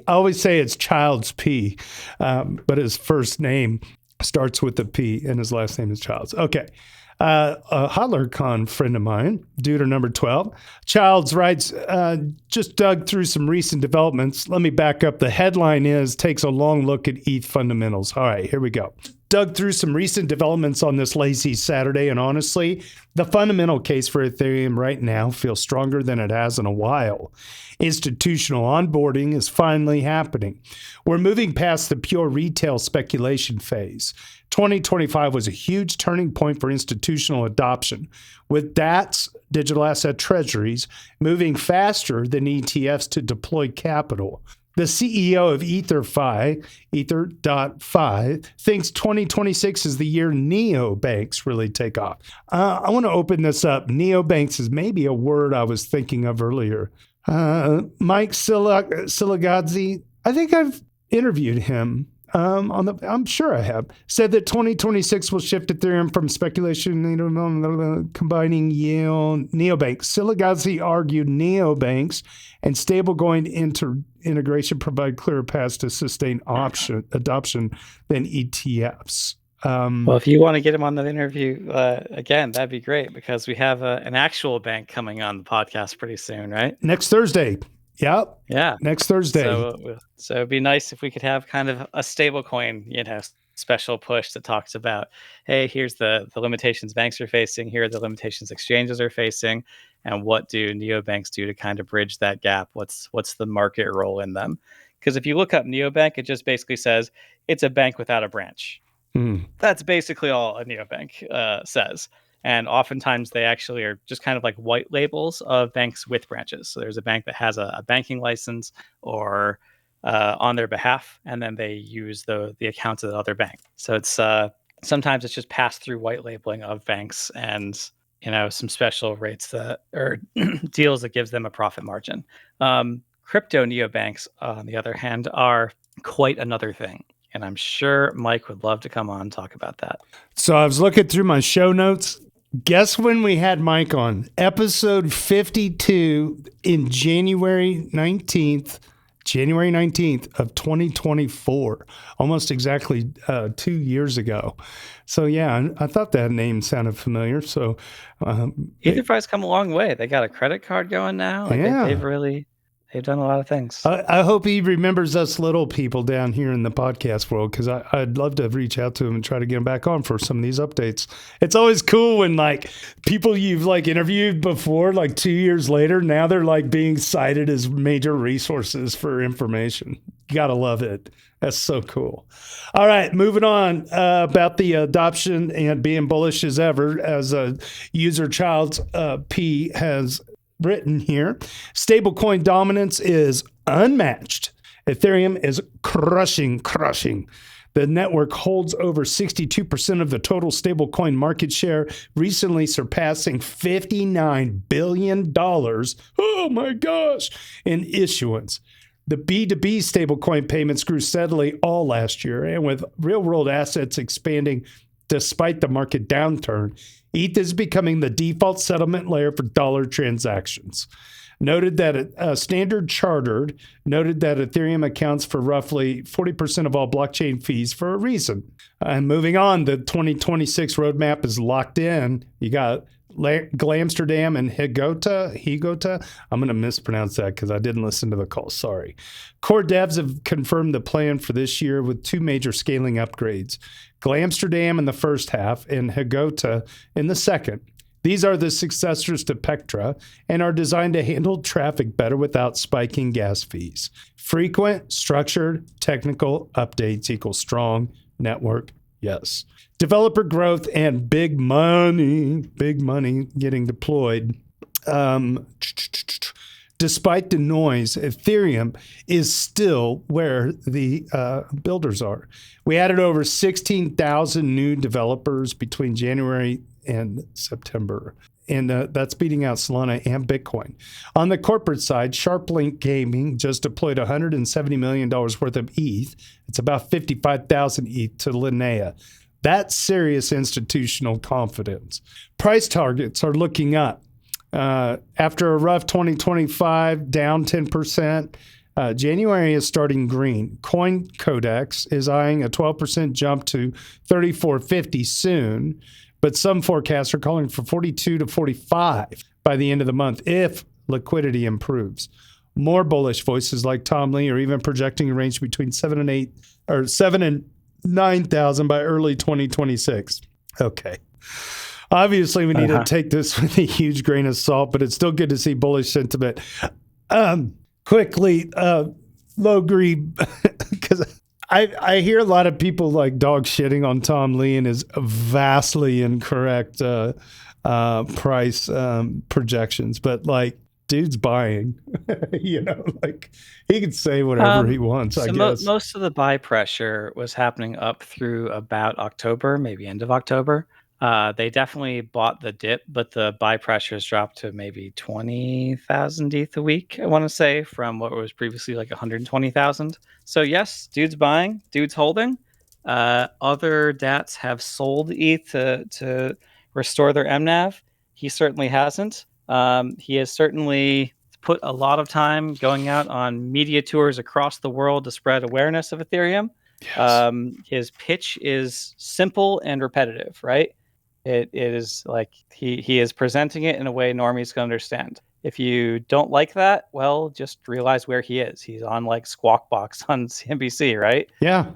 always say it's Childs P, but his first name starts with a P and his last name is Childs. Okay. A HodlerCon friend of mine, Duder number 12. Childs writes, just dug through some recent developments. Let me back up. The headline takes a long look at ETH fundamentals. All right, here we go. Dug through some recent developments on this lazy Saturday, and honestly, the fundamental case for Ethereum right now feels stronger than it has in a while. Institutional onboarding is finally happening. We're moving past the pure retail speculation phase. 2025 was a huge turning point for institutional adoption, with DATs, digital asset treasuries, moving faster than ETFs to deploy capital. The CEO of Ether.fi, thinks 2026 is the year neobanks really take off. I want to open this up. Neobanks is maybe a word I was thinking of earlier. Mike Siligadze, I think I've interviewed him. I'm sure I have, said that 2026 will shift Ethereum from speculation, combining yield, neobanks. Siligadze argued neobanks and stablecoin integration provide clearer paths to sustain adoption than ETFs. Well, if you want to get him on the interview again, that'd be great, because we have an actual bank coming on the podcast pretty soon, right? Next Thursday. Yep. Yeah. Next Thursday. So it'd be nice if we could have kind of a stablecoin, special push that talks about, hey, here's the limitations banks are facing, here are the limitations exchanges are facing, and what do neobanks do to kind of bridge that gap? What's the market role in them? Because if you look up neobank, it just basically says it's a bank without a branch. That's basically all a neobank says. And oftentimes they actually are just kind of like white labels of banks with branches. So there's a bank that has a banking license or on their behalf, and then they use the accounts of the other bank. So it's sometimes it's just pass through white labeling of banks and some special rates that or deals that gives them a profit margin. Crypto neobanks, on the other hand, are quite another thing. And I'm sure Mike would love to come on and talk about that. So I was looking through my show notes. Guess when we had Mike on? Episode 52 in January 19th of 2024, almost exactly 2 years ago. So yeah, I thought that name sounded familiar. So Etherfi's come a long way. They got a credit card going now. They've done a lot of things. I hope he remembers us little people down here in the podcast world, because I'd love to reach out to him and try to get him back on for some of these updates. It's always cool when people you've interviewed before, 2 years later, now they're being cited as major resources for information. You gotta love it. That's so cool. All right, moving on about the adoption and being bullish as ever, as user Childs P has written here. Stablecoin dominance is unmatched. Ethereum is crushing. The network holds over 62% of the total stablecoin market share, recently surpassing $59 billion. Oh my gosh, in issuance. The B2B stablecoin payments grew steadily all last year, and with real-world assets expanding despite the market downturn, ETH is becoming the default settlement layer for dollar transactions. Noted that Standard Chartered noted that Ethereum accounts for roughly 40% of all blockchain fees for a reason. And moving on, the 2026 roadmap is locked in. You got Glamsterdam and Higota. I'm going to mispronounce that because I didn't listen to the call. Sorry. Core devs have confirmed the plan for this year with 2 major scaling upgrades. Glamsterdam in the first half and Higota in the second. These are the successors to Pectra and are designed to handle traffic better without spiking gas fees. Frequent, structured, technical updates equal strong network. Yes. Developer growth and big money getting deployed. Despite the noise, Ethereum is still where the builders are. We added over 16,000 new developers between January and September. And that's beating out Solana and Bitcoin. On the corporate side, SharpLink Gaming just deployed $170 million worth of ETH. It's about 55,000 ETH to Linnea. That's serious institutional confidence. Price targets are looking up. After a rough 2025, down 10%, January is starting green. Coin Codex is eyeing a 12% jump to 34.50 soon, but some forecasts are calling for 42 to 45 by the end of the month if liquidity improves. More bullish voices like Tom Lee are even projecting a range between 7 and 9,000 by early 2026. Okay. Obviously, we need to take this with a huge grain of salt, but it's still good to see bullish sentiment. Quickly, Logri, because I hear a lot of people like dog shitting on Tom Lee and his vastly incorrect price projections, but like, dude's buying. Like he can say whatever he wants. I guess most of the buy pressure was happening up through about October, maybe end of October. They definitely bought the dip, but the buy pressures dropped to maybe 20,000 ETH a week, I want to say, from what was previously like 120,000. So yes, dude's buying, dude's holding. Other DATs have sold ETH to restore their MNAV. He certainly hasn't. He has certainly put a lot of time going out on media tours across the world to spread awareness of Ethereum. Yes. His pitch is simple and repetitive, right? It is like he is presenting it in a way normies can understand. If you don't like that, well, just realize where he is. He's on like Squawk Box on CNBC, right? Yeah.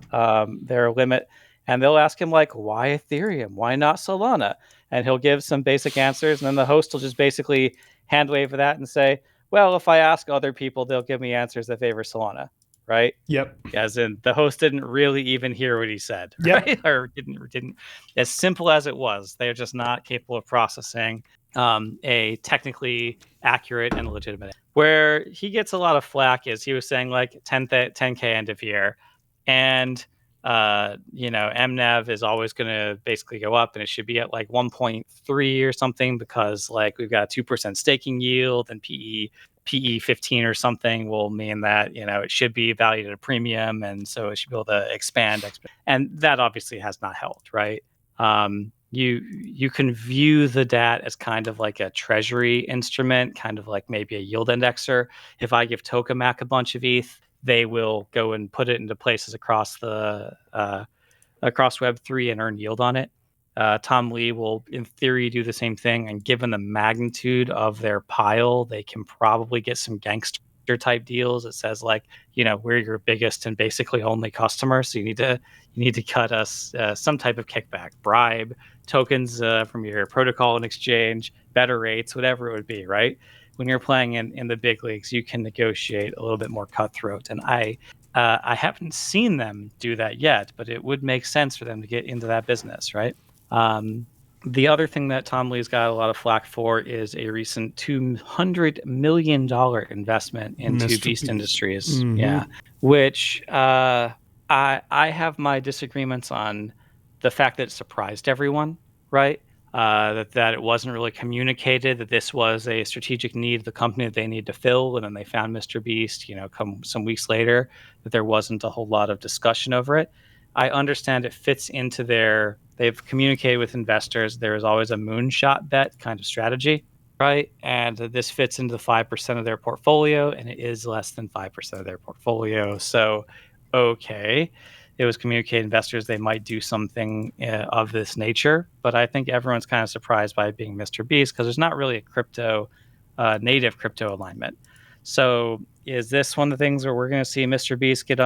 They're a limit. And they'll ask him like, why Ethereum? Why not Solana? And he'll give some basic answers. And then the host will just basically hand wave that and say, well, if I ask other people, they'll give me answers that favor Solana. Right? Yep. As in the host didn't really even hear what he said. Yep. Right? Or didn't. As simple as it was, they're just not capable of processing a technically accurate and legitimate. Where he gets a lot of flack is he was saying like 10K end of year, and MNAV is always going to basically go up, and it should be at like 1.3 or something because like we've got a 2% staking yield and PE 15 or something will mean that it should be valued at a premium, and so it should be able to expand, and that obviously has not held, right? You can view the DAT as kind of like a treasury instrument, kind of like maybe a yield indexer. If I give Tokamak a bunch of ETH, they will go and put it into places across Web3 and earn yield on it. Tom Lee will, in theory, do the same thing. And given the magnitude of their pile, they can probably get some gangster type deals. It says like, we're your biggest and basically only customer, so you need to cut us some type of kickback, bribe, tokens from your protocol and exchange, better rates, whatever it would be, right? When you're playing in the big leagues, you can negotiate a little bit more cutthroat. And I haven't seen them do that yet, but it would make sense for them to get into that business, right? The other thing that Tom Lee's got a lot of flack for is a recent $200 million investment into Mr. Beast Beast. Industries. Mhm. Yeah, which I have my disagreements on the fact that it surprised everyone, right? That it wasn't really communicated that this was a strategic need of the company that they need to fill, and then they found Mr. Beast, come some weeks later, that there wasn't a whole lot of discussion over it. I understand it fits into they've communicated with investors. There is always a moonshot bet kind of strategy, right? And this fits into the 5% of their portfolio, and it is less than 5% of their portfolio. So, okay, it was communicated to investors they might do something of this nature, but I think everyone's kind of surprised by it being Mr. Beast because there's not really a native crypto alignment. So is this one of the things where we're going to see Mr. Beast get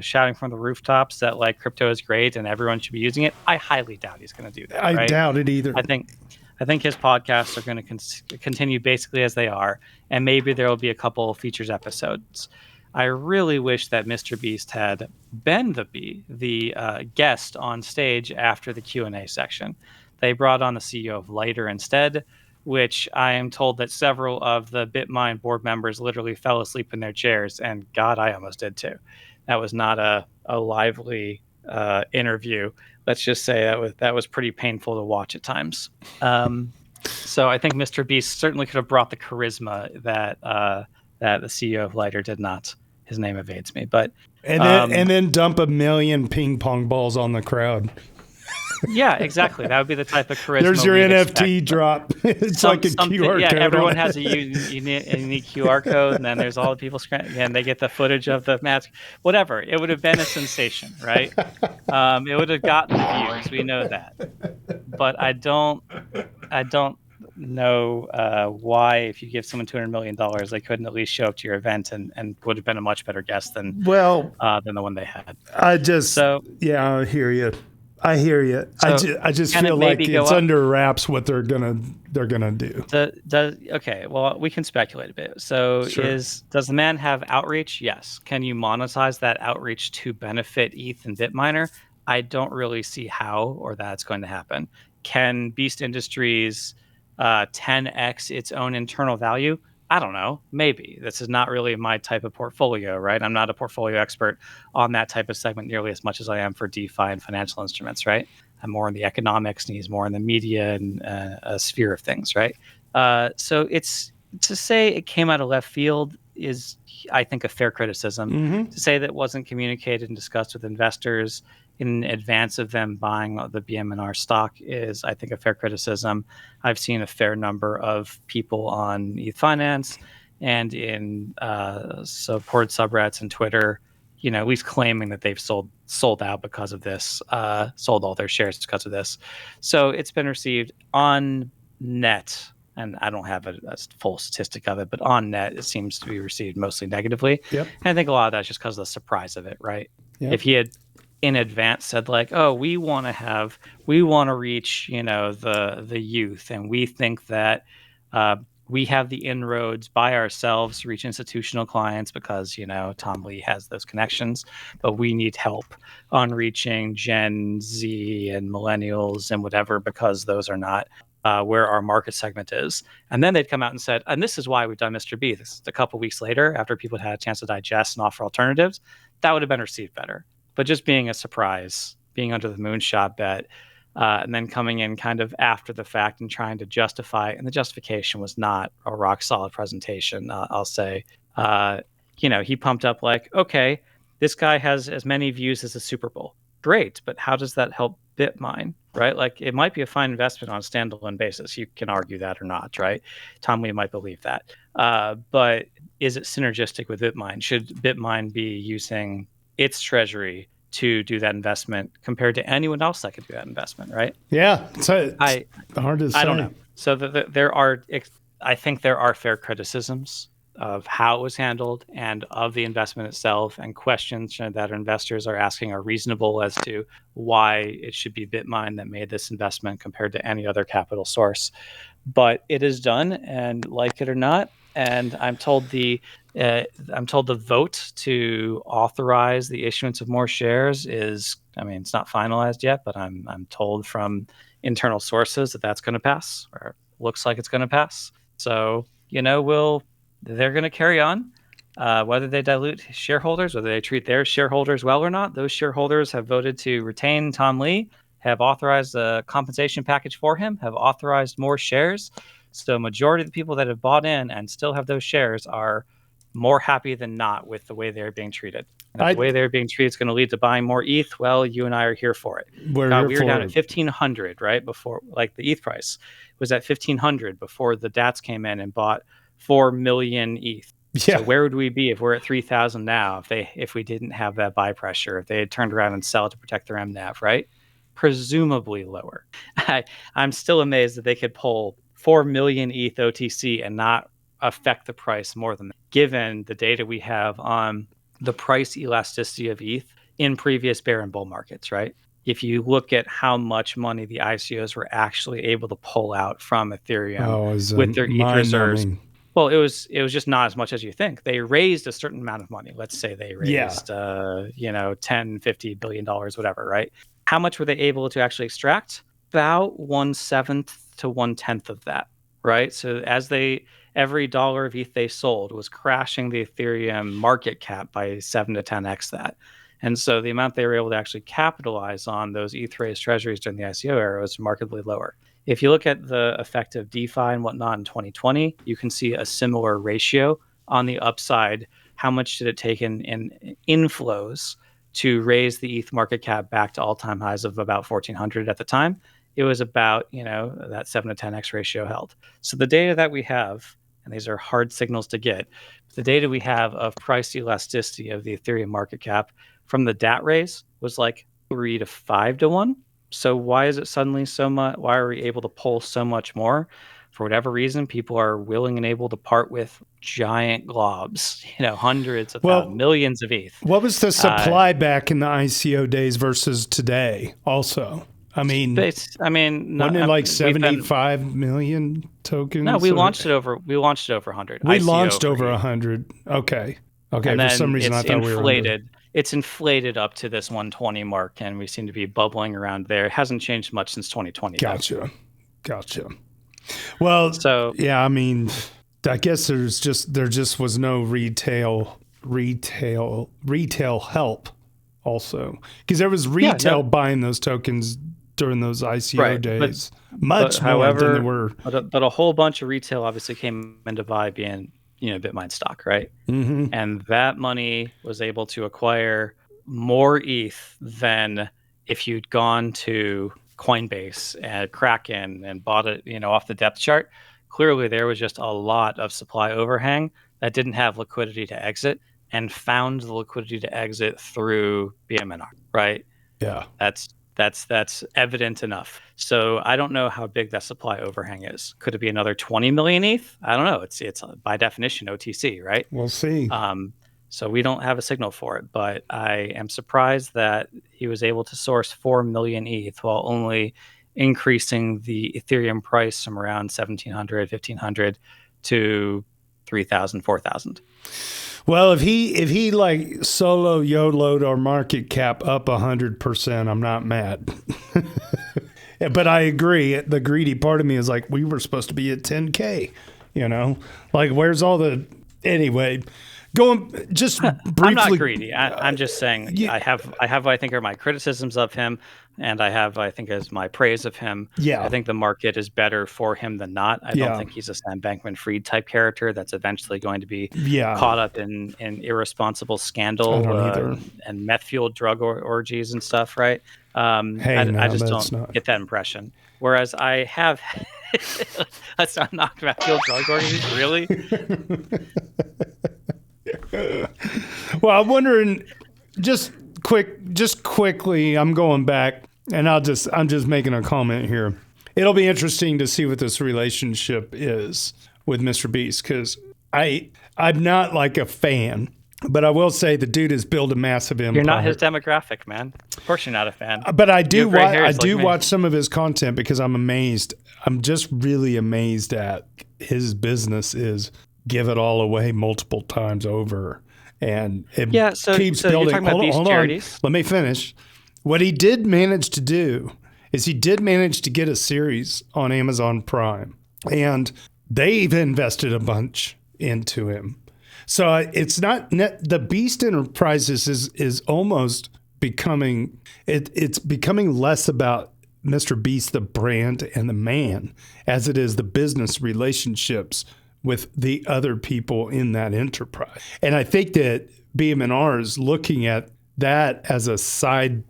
shouting from the rooftops that like crypto is great and everyone should be using it? I highly doubt he's going to do that. I doubt it either. I think his podcasts are going to continue basically as they are, and maybe there will be a couple of features episodes. I really wish that Mr. Beast had been the guest on stage after the Q&A section. They brought on the CEO of Lighter instead, which I am told that several of the BitMine board members literally fell asleep in their chairs, and God, I almost did too. That was not a lively interview. Let's just say that was pretty painful to watch at times. So I think Mr. Beast certainly could have brought the charisma that the CEO of Lighter did not. His name evades me, but and then dump 1 million ping pong balls on the crowd. Yeah, exactly. That would be the type of charisma. There's your NFT drop. It's like a QR code. Everyone has a unique QR code, and then there's all the people and they get the footage of the match. Whatever. It would have been a sensation, right? It would have gotten the views. We know that. But I don't know why, if you give someone $200 million, they couldn't at least show up to your event and would have been a much better guest than the one they had. I hear you. I hear you. So I just feel like it's under wraps what they're gonna do. Okay, well, we can speculate a bit. So sure. Does the man have outreach? Yes. Can you monetize that outreach to benefit ETH and Bitminer? I don't really see how or that's going to happen. Can Beast Industries 10x its own internal value? I don't know. Maybe. This is not really my type of portfolio, right? I'm not a portfolio expert on that type of segment nearly as much as I am for DeFi and financial instruments, right? I'm more in the economics and he's more in the media and sphere of things, right? So it's to say it came out of left field is, I think, a fair criticism. Mm-hmm. To say that it wasn't communicated and discussed with investors in advance of them buying the BMNR stock is, I think, a fair criticism. I've seen a fair number of people on ETH Finance and in support subreddits and Twitter, at least claiming that they've sold out because of this, sold all their shares because of this. So it's been received on net, and I don't have a full statistic of it, but on net, it seems to be received mostly negatively. Yep. And I think a lot of that's just because of the surprise of it, right? Yep. If he had in advance said like, oh, we want to reach, the youth, and we think that we have the inroads by ourselves to reach institutional clients because, Tom Lee has those connections, but we need help on reaching Gen Z and millennials and whatever, because those are not where our market segment is. And then they'd come out and said, and this is why we've done Mr. B. This is a couple weeks later, after people had a chance to digest and offer alternatives, that would have been received better. But just being a surprise, being under the moonshot bet, and then coming in kind of after the fact and trying to justify, and the justification was not a rock solid presentation, I'll say. He pumped up like, okay, this guy has as many views as the Super Bowl. Great, but how does that help BitMine, right? Like, it might be a fine investment on a standalone basis. You can argue that or not, right? Tom Lee might believe that. But is it synergistic with BitMine? Should BitMine be using its treasury to do that investment compared to anyone else that could do that investment, right? Yeah, so it's hard to say. I don't know. So I think there are fair criticisms of how it was handled and of the investment itself, and questions that investors are asking are reasonable as to why it should be BitMine that made this investment compared to any other capital source. But it is done, and like it or not, and I'm told the vote to authorize the issuance of more shares is, it's not finalized yet, but I'm told from internal sources that that's going to pass, or looks like it's going to pass. So, they're going to carry on. Whether they dilute shareholders, whether they treat their shareholders well or not, those shareholders have voted to retain Tom Lee, have authorized a compensation package for him, have authorized more shares. So majority of the people that have bought in and still have those shares are more happy than not with the way they're being treated. And if the way they're being treated is going to lead to buying more ETH, well, you and I are here for it. We were down at 1,500, right? Before, like, the ETH price was at 1,500 before the DATs came in and bought 4 million ETH. Yeah. So where would we be if we're at 3,000 now, if we didn't have that buy pressure, if they had turned around and sell to protect their MNAV, right? Presumably lower. I'm still amazed that they could pull 4 million ETH OTC and not affect the price more than that, given the data we have on the price elasticity of ETH in previous bear and bull markets, right? If you look at how much money the ICOs were actually able to pull out from Ethereum with their ETH reserves. Well, it was just not as much as you think. They raised a certain amount of money. Let's say they raised, 10, 50 billion dollars, whatever, right? How much were they able to actually extract? About 1/7 to 1/10 of that, right? So every dollar of ETH they sold was crashing the Ethereum market cap by 7 to 10x that. And so the amount they were able to actually capitalize on those ETH raised treasuries during the ICO era was markedly lower. If you look at the effect of DeFi and whatnot in 2020, you can see a similar ratio on the upside. How much did it take in inflows to raise the ETH market cap back to all-time highs of about 1,400 at the time? It was about, that 7 to 10x ratio held. So the data that we have, and these are hard signals to get, the data we have of price elasticity of the Ethereum market cap from the DAT raise was like 3 to 5 to 1. So why is it suddenly so much? Why are we able to pull so much more? For whatever reason, people are willing and able to part with giant globs, hundreds of millions of ETH. What was the supply back in the ICO days versus today? Also, wasn't it like 75 million tokens? No, we launched it over 100. We launched over 100. Okay. And for some reason I thought we were under. It's inflated up to this 120 mark, and we seem to be bubbling around there. It hasn't changed much since 2020. Gotcha. Well, so yeah, I guess there just was no retail help also, because there was retail buying those tokens during those ICO days, much more than there were. But a whole bunch of retail obviously came into buy being Bitmine stock, right? Mm-hmm. And that money was able to acquire more ETH than if you'd gone to Coinbase and Kraken and bought it, off the depth chart. Clearly, there was just a lot of supply overhang that didn't have liquidity to exit and found the liquidity to exit through BMNR, right? Yeah. That's evident enough. So I don't know how big that supply overhang is. Could it be another 20 million ETH? I don't know. It's by definition OTC, right? We'll see. So we don't have a signal for it, but I am surprised that he was able to source 4 million ETH while only increasing the Ethereum price from around 1,700, 1,500 to 3,000, 4,000. Well, if he like solo YOLO'd our market cap up 100%, I'm not mad. But I agree. The greedy part of me is like, we were supposed to be at 10K, like where's all the, anyway, going just briefly. I'm not greedy. I'm just saying I have what I think are my criticisms of him, and I have what I think is my praise of him. Yeah. I think the market is better for him than not. I don't think he's a Sam Bankman-Fried type character that's eventually going to be caught up in irresponsible scandal and meth-fueled drug orgies and stuff, right? I just don't get that impression. Whereas I have... Let's not knock meth-fueled drug orgies, really? Well, I'm wondering, just quickly, I'm going back, and I'm just making a comment here. It'll be interesting to see what this relationship is with Mr. Beast, because I'm not like a fan, but I will say the dude has built a massive empire. You're not his demographic, man. Of course you're not a fan. But I do watch some of his content because I'm amazed. I'm just really amazed at his business is give it all away multiple times over. And it keeps building. You're talking about these charities? Let me finish. What he did manage to do is he did manage to get a series on Amazon Prime, and they've invested a bunch into him. So it's not the Beast Enterprises is almost becoming it's becoming less about Mr. Beast, the brand and the man, as it is the business relationships with the other people in that enterprise. And I think that BM&R is looking at that as a side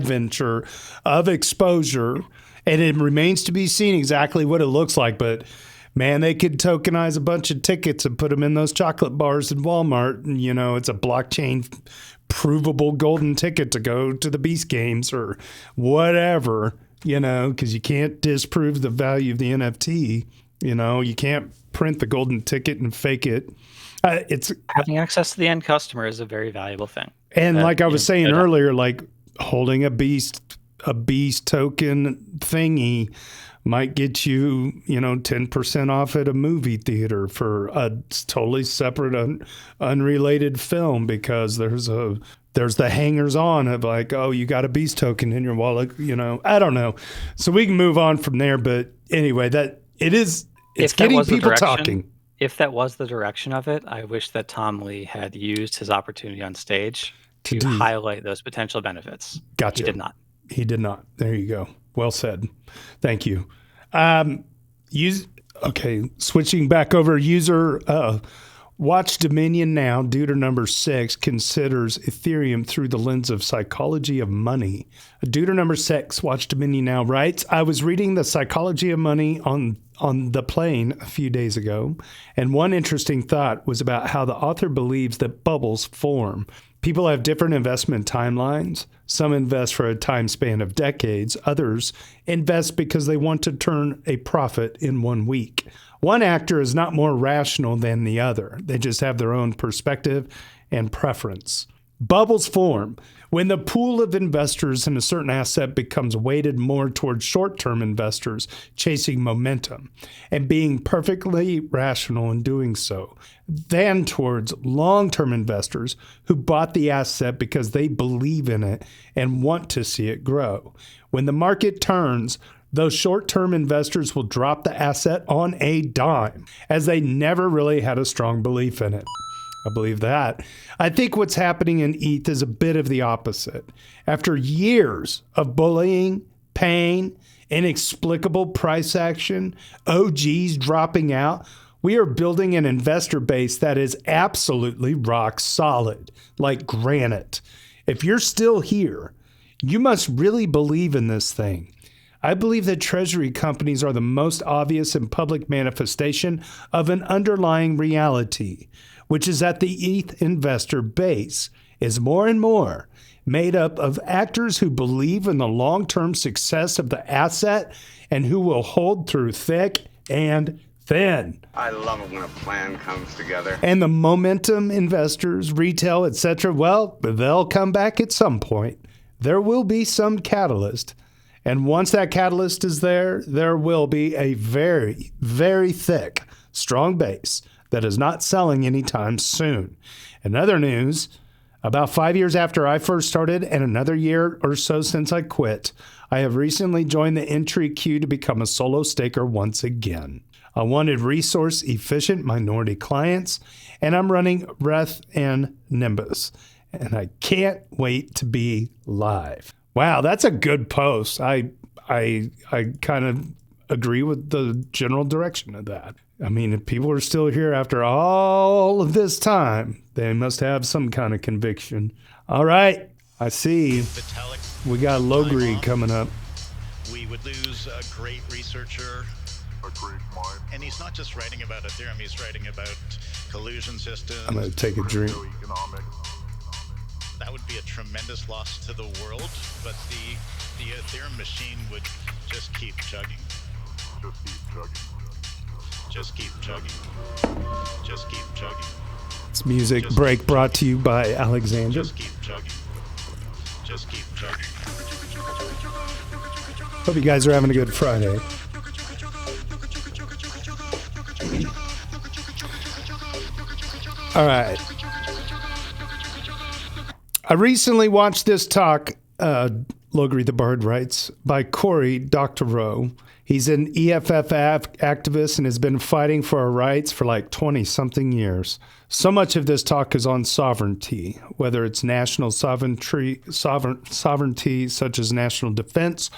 venture of exposure, and it remains to be seen exactly what it looks like. But man, they could tokenize a bunch of tickets and put them in those chocolate bars in Walmart, and it's a blockchain provable golden ticket to go to the Beast games or whatever, because you can't disprove the value of the NFT. You can't print the golden ticket and fake it. It's having access to the end customer is a very valuable thing. And like I was saying earlier, like holding a beast token thingy might get you, 10% off at a movie theater for a totally separate, unrelated film, because there's the hangers on of like, oh, you got a beast token in your wallet, I don't know. So we can move on from there. But anyway, it's getting people talking. If that was the direction of it, I wish that Tom Lee had used his opportunity on stage to highlight those potential benefits. Gotcha. He did not. There you go. Well said. Thank you. Switching back over, user Watch Dominion Now, Duder number 6, considers Ethereum through the lens of psychology of money. Duder number 6, Watch Dominion Now, writes, I was reading The Psychology of Money on the plane a few days ago, and one interesting thought was about how the author believes that bubbles form. People have different investment timelines. Some invest for a time span of decades. Others invest because they want to turn a profit in 1 week. One actor is not more rational than the other. They just have their own perspective and preference. Bubbles form when the pool of investors in a certain asset becomes weighted more towards short-term investors chasing momentum and being perfectly rational in doing so, than towards long-term investors who bought the asset because they believe in it and want to see it grow. When the market turns, those short-term investors will drop the asset on a dime, as they never really had a strong belief in it. I believe that. I think what's happening in ETH is a bit of the opposite. After years of bullying, pain, inexplicable price action, OGs dropping out, we are building an investor base that is absolutely rock solid, like granite. If you're still here, you must really believe in this thing. I believe that treasury companies are the most obvious and public manifestation of an underlying reality, which is that the ETH investor base is more and more made up of actors who believe in the long-term success of the asset and who will hold through thick and thin. I love it when a plan comes together. And the momentum investors, retail, etc., well, they'll come back at some point. There will be some catalyst. And once that catalyst is there, there will be a very, very thick, strong base that is not selling anytime soon. In other news, about 5 years after I first started and another year or so since I quit, I have recently joined the entry queue to become a solo staker once again. I wanted resource-efficient minority clients, and I'm running Reth and Nimbus, and I can't wait to be live. Wow, that's a good post. I kind of agree with the general direction of that. I mean, if people are still here after all of this time, they must have some kind of conviction. All right, I see. We got Logri coming up. We would lose a great researcher. A great mind. And he's not just writing about Ethereum, he's writing about collusion systems. I'm going to take a drink. That would be a tremendous loss to the world, but the Ethereum machine would just keep chugging. Just keep chugging. Just keep chugging. It's music just break brought to you by Alexander. Just keep chugging. Just keep chugging. Hope you guys are having a good Friday. All right. I recently watched this talk LogrisTheBard writes, by Cory Doctorow. He's an EFF activist and has been fighting for our rights for like 20-something years. So much of this talk is on sovereignty, whether it's national sovereignty such as national defense,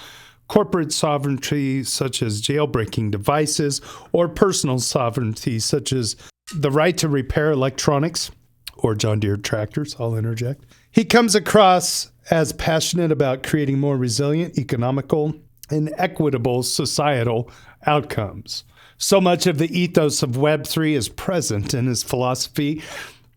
corporate sovereignty such as jailbreaking devices, or personal sovereignty such as the right to repair electronics or John Deere tractors, I'll interject. He comes across as passionate about creating more resilient, economical, and equitable societal outcomes. So much of the ethos of Web3 is present in his philosophy,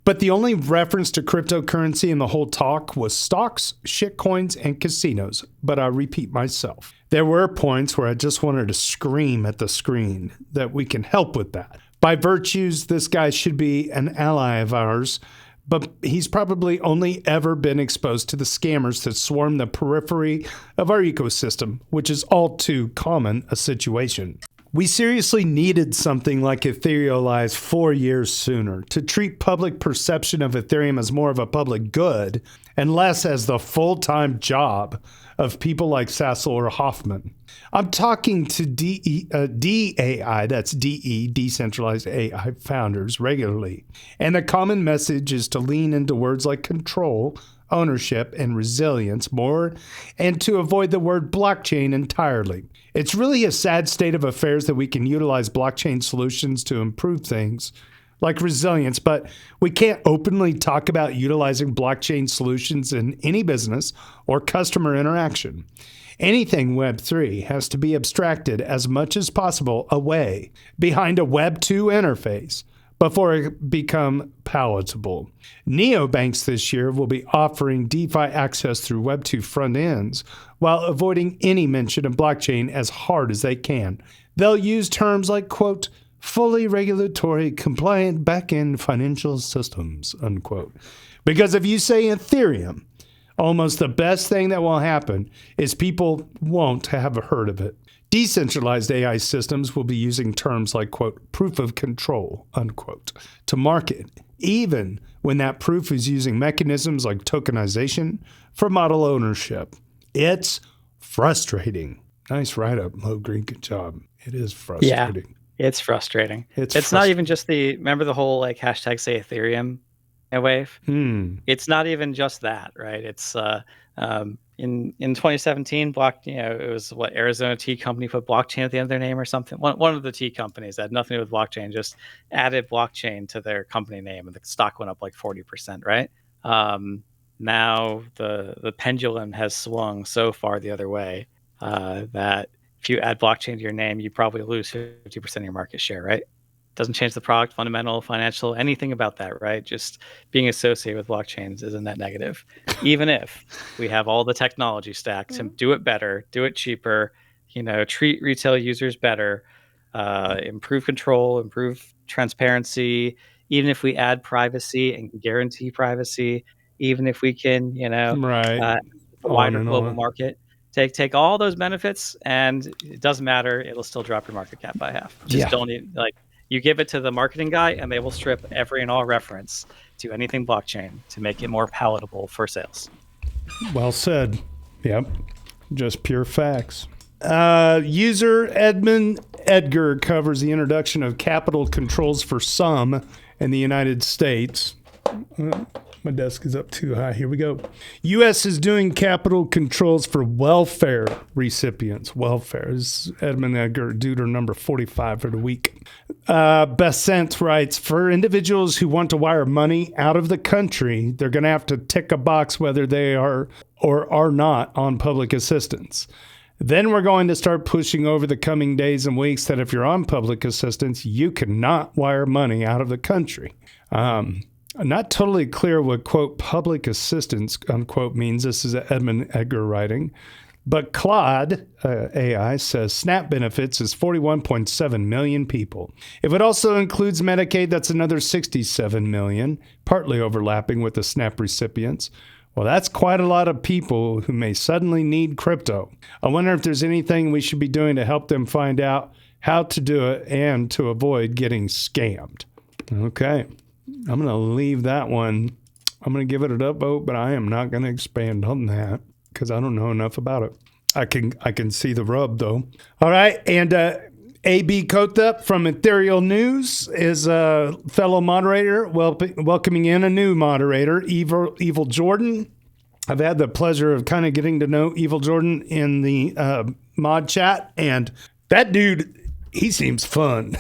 but the only reference to cryptocurrency in the whole talk was stocks, shitcoins, and casinos. But I repeat myself. There were points where I just wanted to scream at the screen that we can help with that. By virtues, this guy should be an ally of ours, but he's probably only ever been exposed to the scammers that swarm the periphery of our ecosystem, which is all too common a situation. We seriously needed something like Etherealize 4 years sooner to treat public perception of Ethereum as more of a public good and less as the full-time job of people like Sassel or Hoffman. I'm talking to DAI, that's DE, Decentralized AI founders, regularly. And the common message is to lean into words like control, ownership, and resilience more, and to avoid the word blockchain entirely. It's really a sad state of affairs that we can utilize blockchain solutions to improve things like resilience, but we can't openly talk about utilizing blockchain solutions in any business or customer interaction. Anything Web3 has to be abstracted as much as possible away behind a Web2 interface before it become palatable. Neobanks this year will be offering DeFi access through Web2 front ends while avoiding any mention of blockchain as hard as they can. They'll use terms like, quote, fully regulatory compliant backend financial systems, unquote. Because if you say Ethereum, almost the best thing that will happen is people won't have heard of it. Decentralized AI systems will be using terms like, quote, proof of control, unquote, to market, even when that proof is using mechanisms like tokenization for model ownership. It's frustrating. Nice write-up, Logri. Good job. It is frustrating. Yeah, it's frustrating. It's not even just remember the whole like hashtag say Ethereum wave? It's not even just that, right? It's in 2017, it was what Arizona Tea Company put blockchain at the end of their name or something. One of the tea companies that had nothing to do with blockchain just added blockchain to their company name, and the stock went up like 40%, right? Now the pendulum has swung so far the other way that if you add blockchain to your name, you probably lose 50% of your market share, right? Doesn't change the product, fundamental, financial, anything about that, right? Just being associated with blockchains is a net negative. Even if we have all the technology stack to do it better, do it cheaper, treat retail users better, improve control, improve transparency, even if we add privacy and guarantee privacy, even if we can, wider global market, take all those benefits, and it doesn't matter. It'll still drop your market cap by half. Don't need, you give it to the marketing guy, and they will strip every and all reference to anything blockchain to make it more palatable for sales. Well said. Yep. Just pure facts. User Edmund Edgar covers the introduction of capital controls for some in the United States. My desk is up too high. Here we go. U.S. is doing capital controls for welfare recipients. Welfare is Edmund Edgar, duder number 45 for the week. Besant writes, for individuals who want to wire money out of the country, they're going to have to tick a box whether they are or are not on public assistance. Then we're going to start pushing over the coming days and weeks that if you're on public assistance, you cannot wire money out of the country. I'm not totally clear what, quote, public assistance, unquote, means. This is Edmund Edgar writing. But Claude AI says SNAP benefits is 41.7 million people. If it also includes Medicaid, that's another 67 million, partly overlapping with the SNAP recipients. Well, that's quite a lot of people who may suddenly need crypto. I wonder if there's anything we should be doing to help them find out how to do it and to avoid getting scammed. Okay. I'm going to leave that one. I'm going to give it an upvote, but I am not going to expand on that. because I don't know enough about it. I can see the rub though. All right, and AB Kotha from Ethereal News is a fellow moderator, welcoming in a new moderator, Evil Jordan. I've had the pleasure of kind of getting to know Evil Jordan in the mod chat, and that dude, he seems fun.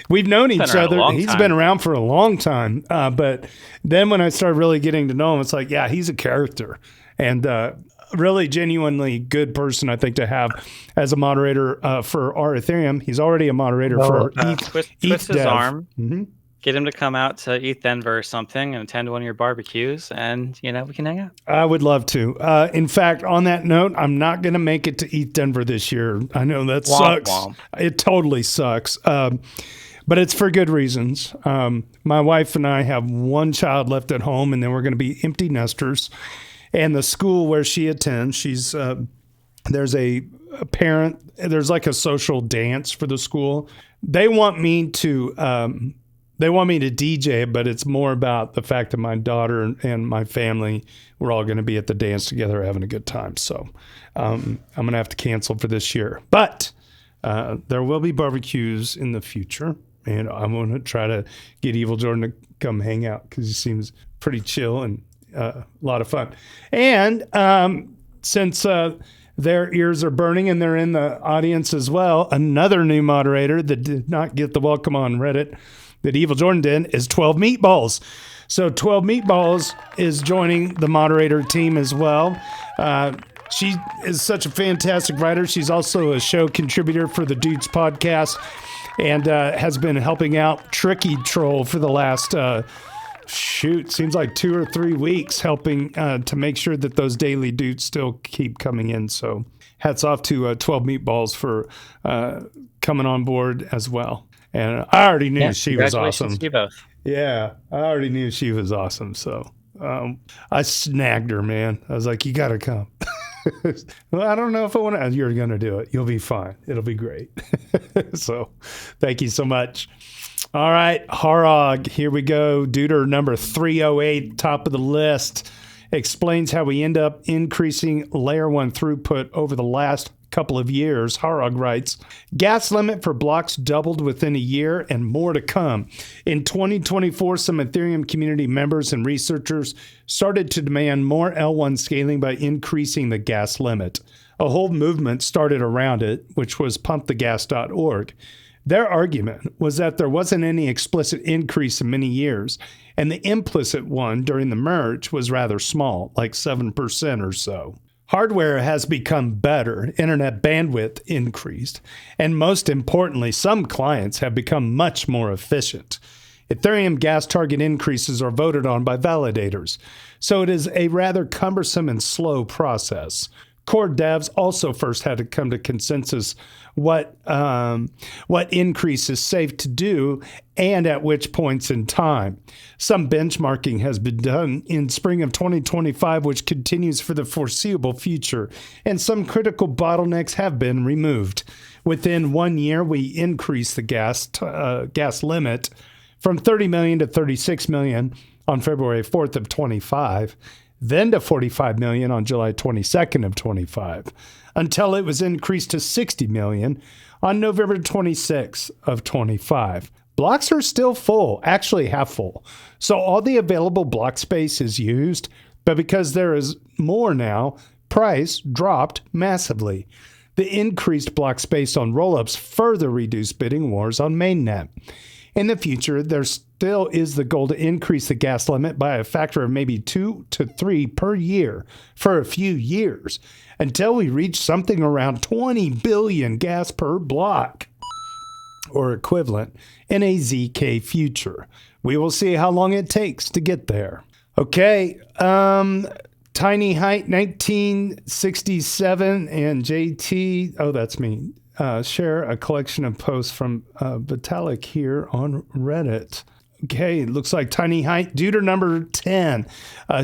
We've known each other. He's been around for a long time. But then when I started really getting to know him, it's like, yeah, he's a character, and really genuinely good person, I think, to have as a moderator for our Ethereum. He's already a moderator for Twist his arm. Mm-hmm. Get him to come out to ETH Denver or something and attend one of your barbecues, and we can hang out. I would love to. In fact, on that note, I'm not going to make it to ETH Denver this year. I know that sucks. Womp. It totally sucks. But it's for good reasons. My wife and I have one child left at home, and then we're going to be empty nesters. And the school where she attends, there's a parent. There's like a social dance for the school. They want me to. They want me to DJ, but it's more about the fact that my daughter and my family, we're all going to be at the dance together having a good time. So I'm going to have to cancel for this year. But there will be barbecues in the future, and I'm going to try to get Evil Jordan to come hang out because he seems pretty chill and a lot of fun. And since their ears are burning and they're in the audience as well, another new moderator that did not get the welcome on Reddit that Evil Jordan did is 12 Meatballs. So 12 Meatballs is joining the moderator team as well. She is such a fantastic writer. She's also a show contributor for the Dudes podcast and has been helping out Tricky Troll for the last, seems like 2 or 3 weeks, helping to make sure that those daily dudes still keep coming in. So hats off to 12 Meatballs for coming on board as well. And I already knew she was awesome. To you both. Yeah, I already knew she was awesome. So I snagged her, man. I was like, you got to come. Well, I don't know if I want to. You're going to do it. You'll be fine. It'll be great. So thank you so much. All right, Harog, here we go. Duder number 308, top of the list, explains how we end up increasing layer 1 throughput over the last couple of years. Harog writes, gas limit for blocks doubled within a year and more to come. In 2024, some Ethereum community members and researchers started to demand more L1 scaling by increasing the gas limit. A whole movement started around it, which was pumpthegas.org. Their argument was that there wasn't any explicit increase in many years, and the implicit one during the merge was rather small, like 7% or so. Hardware has become better, internet bandwidth increased, and most importantly, some clients have become much more efficient. Ethereum gas target increases are voted on by validators, so it is a rather cumbersome and slow process. Core devs also first had to come to consensus what increase is safe to do and at which points in time. Some benchmarking has been done in spring of 2025, which continues for the foreseeable future, and some critical bottlenecks have been removed. Within 1 year, we increased the gas limit from 30 million to 36 million on February 4th of 25. Then to 45 million on July 22nd of 25, until it was increased to 60 million on November 26th of 25. Blocks are still full, actually half full. So all the available block space is used, but because there is more now, price dropped massively. The increased block space on rollups further reduced bidding wars on mainnet. In the future, there still is the goal to increase the gas limit by a factor of maybe 2 to 3 per year for a few years until we reach something around 20 billion gas per block or equivalent in a ZK future. We will see how long it takes to get there. Okay, Tiny Height 1967 and JT, oh, that's me. Share a collection of posts from Vitalik here on Reddit. Okay, it looks like Tiny Height, Duder number 10,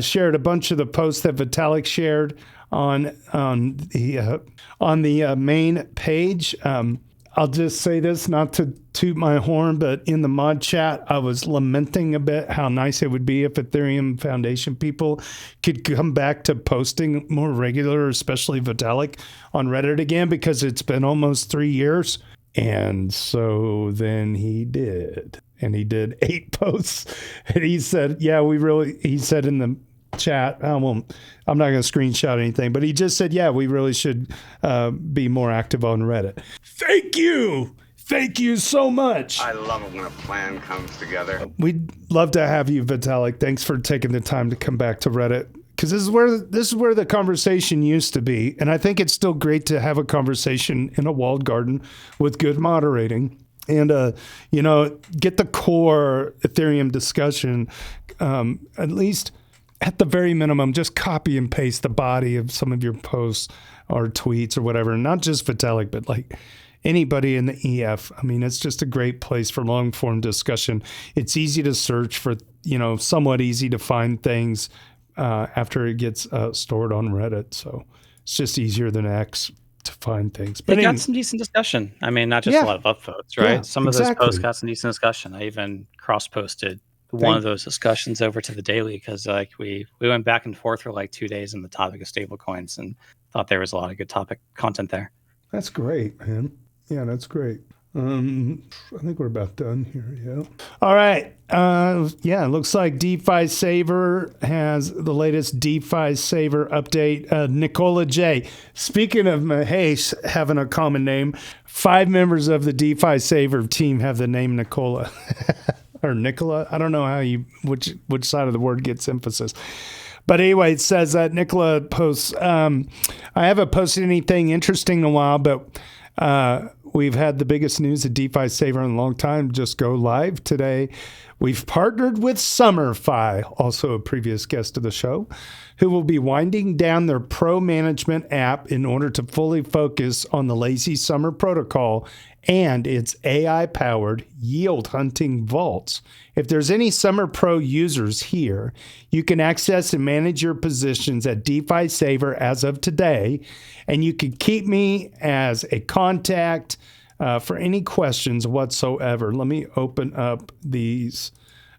shared a bunch of the posts that Vitalik shared on the main page. I'll just say this, not to toot my horn, but in the mod chat, I was lamenting a bit how nice it would be if Ethereum Foundation people could come back to posting more regular, especially Vitalik, on Reddit again, because it's been almost 3 years. And so then he did. And he did 8 posts. And he said, he said in the chat, I'm not going to screenshot anything, but he just said, we really should be more active on Reddit. Thank you. Thank you so much. I love it when a plan comes together. We'd love to have you, Vitalik. Thanks for taking the time to come back to Reddit, because this is where the conversation used to be. And I think it's still great to have a conversation in a walled garden with good moderating. And, get the core Ethereum discussion, at least at the very minimum, just copy and paste the body of some of your posts or tweets or whatever. Not just Vitalik, but like anybody in the EF. I mean, it's just a great place for long form discussion. It's easy to search for, somewhat easy to find things after it gets stored on Reddit. So it's just easier than X to find things. But they got some decent discussion. I mean, not just a lot of upvotes, right? Yeah, some of those posts got some decent discussion. I even cross-posted one of those discussions over to the daily because we went back and forth for like 2 days on the topic of stablecoins and thought there was a lot of good topic content there. That's great, man. Yeah, that's great. I think we're about done here. Yeah. All right. It looks like DeFi Saver has the latest DeFi Saver update. Nicola J. Speaking of Mahesh having a common name, 5 members of the DeFi Saver team have the name Nicola or Nicola. I don't know which side of the word gets emphasis. But anyway, it says that Nicola posts, I haven't posted anything interesting in a while, but we've had the biggest news of DeFi Saver in a long time just go live today. We've partnered with SummerFi, also a previous guest of the show, who will be winding down their pro management app in order to fully focus on the Lazy Summer protocol and its AI-powered yield hunting vaults. If there's any Summer Pro users here, you can access and manage your positions at DeFi Saver as of today, and you can keep me as a contact for any questions whatsoever. Let me open up these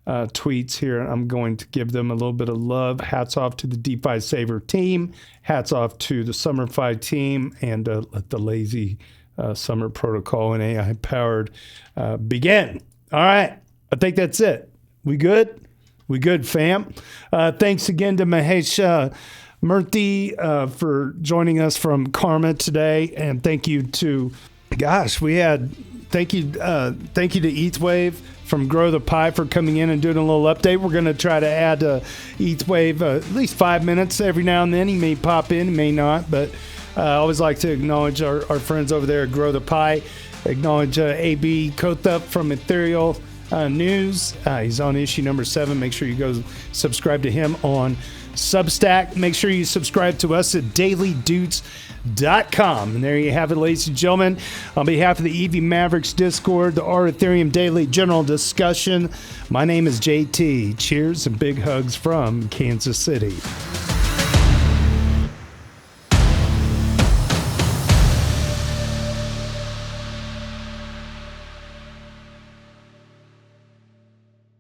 tweets here. I'm going to give them a little bit of love. Hats off to the DeFi Saver team. Hats off to the SummerFi team, and let the Lazy Summer protocol and AI powered begin. All right. I think that's it. We good? We good, fam? Thanks again to Mahesh Murthy for joining us from Karma today. And thank you to, thank you to ETHWave from Grow the Pie for coming in and doing a little update. We're going to try to add ETHWave at least 5 minutes every now and then. He may pop in, may not, but I always like to acknowledge our friends over there at Grow the Pie. Acknowledge AB Kothup from Ethereal News. He's on issue number 7. Make sure you go subscribe to him on Substack. Make sure you subscribe to us at dailydoots.com. And there you have it, ladies and gentlemen. On behalf of the EV Mavericks Discord, the R Ethereum Daily General Discussion, my name is JT. Cheers and big hugs from Kansas City.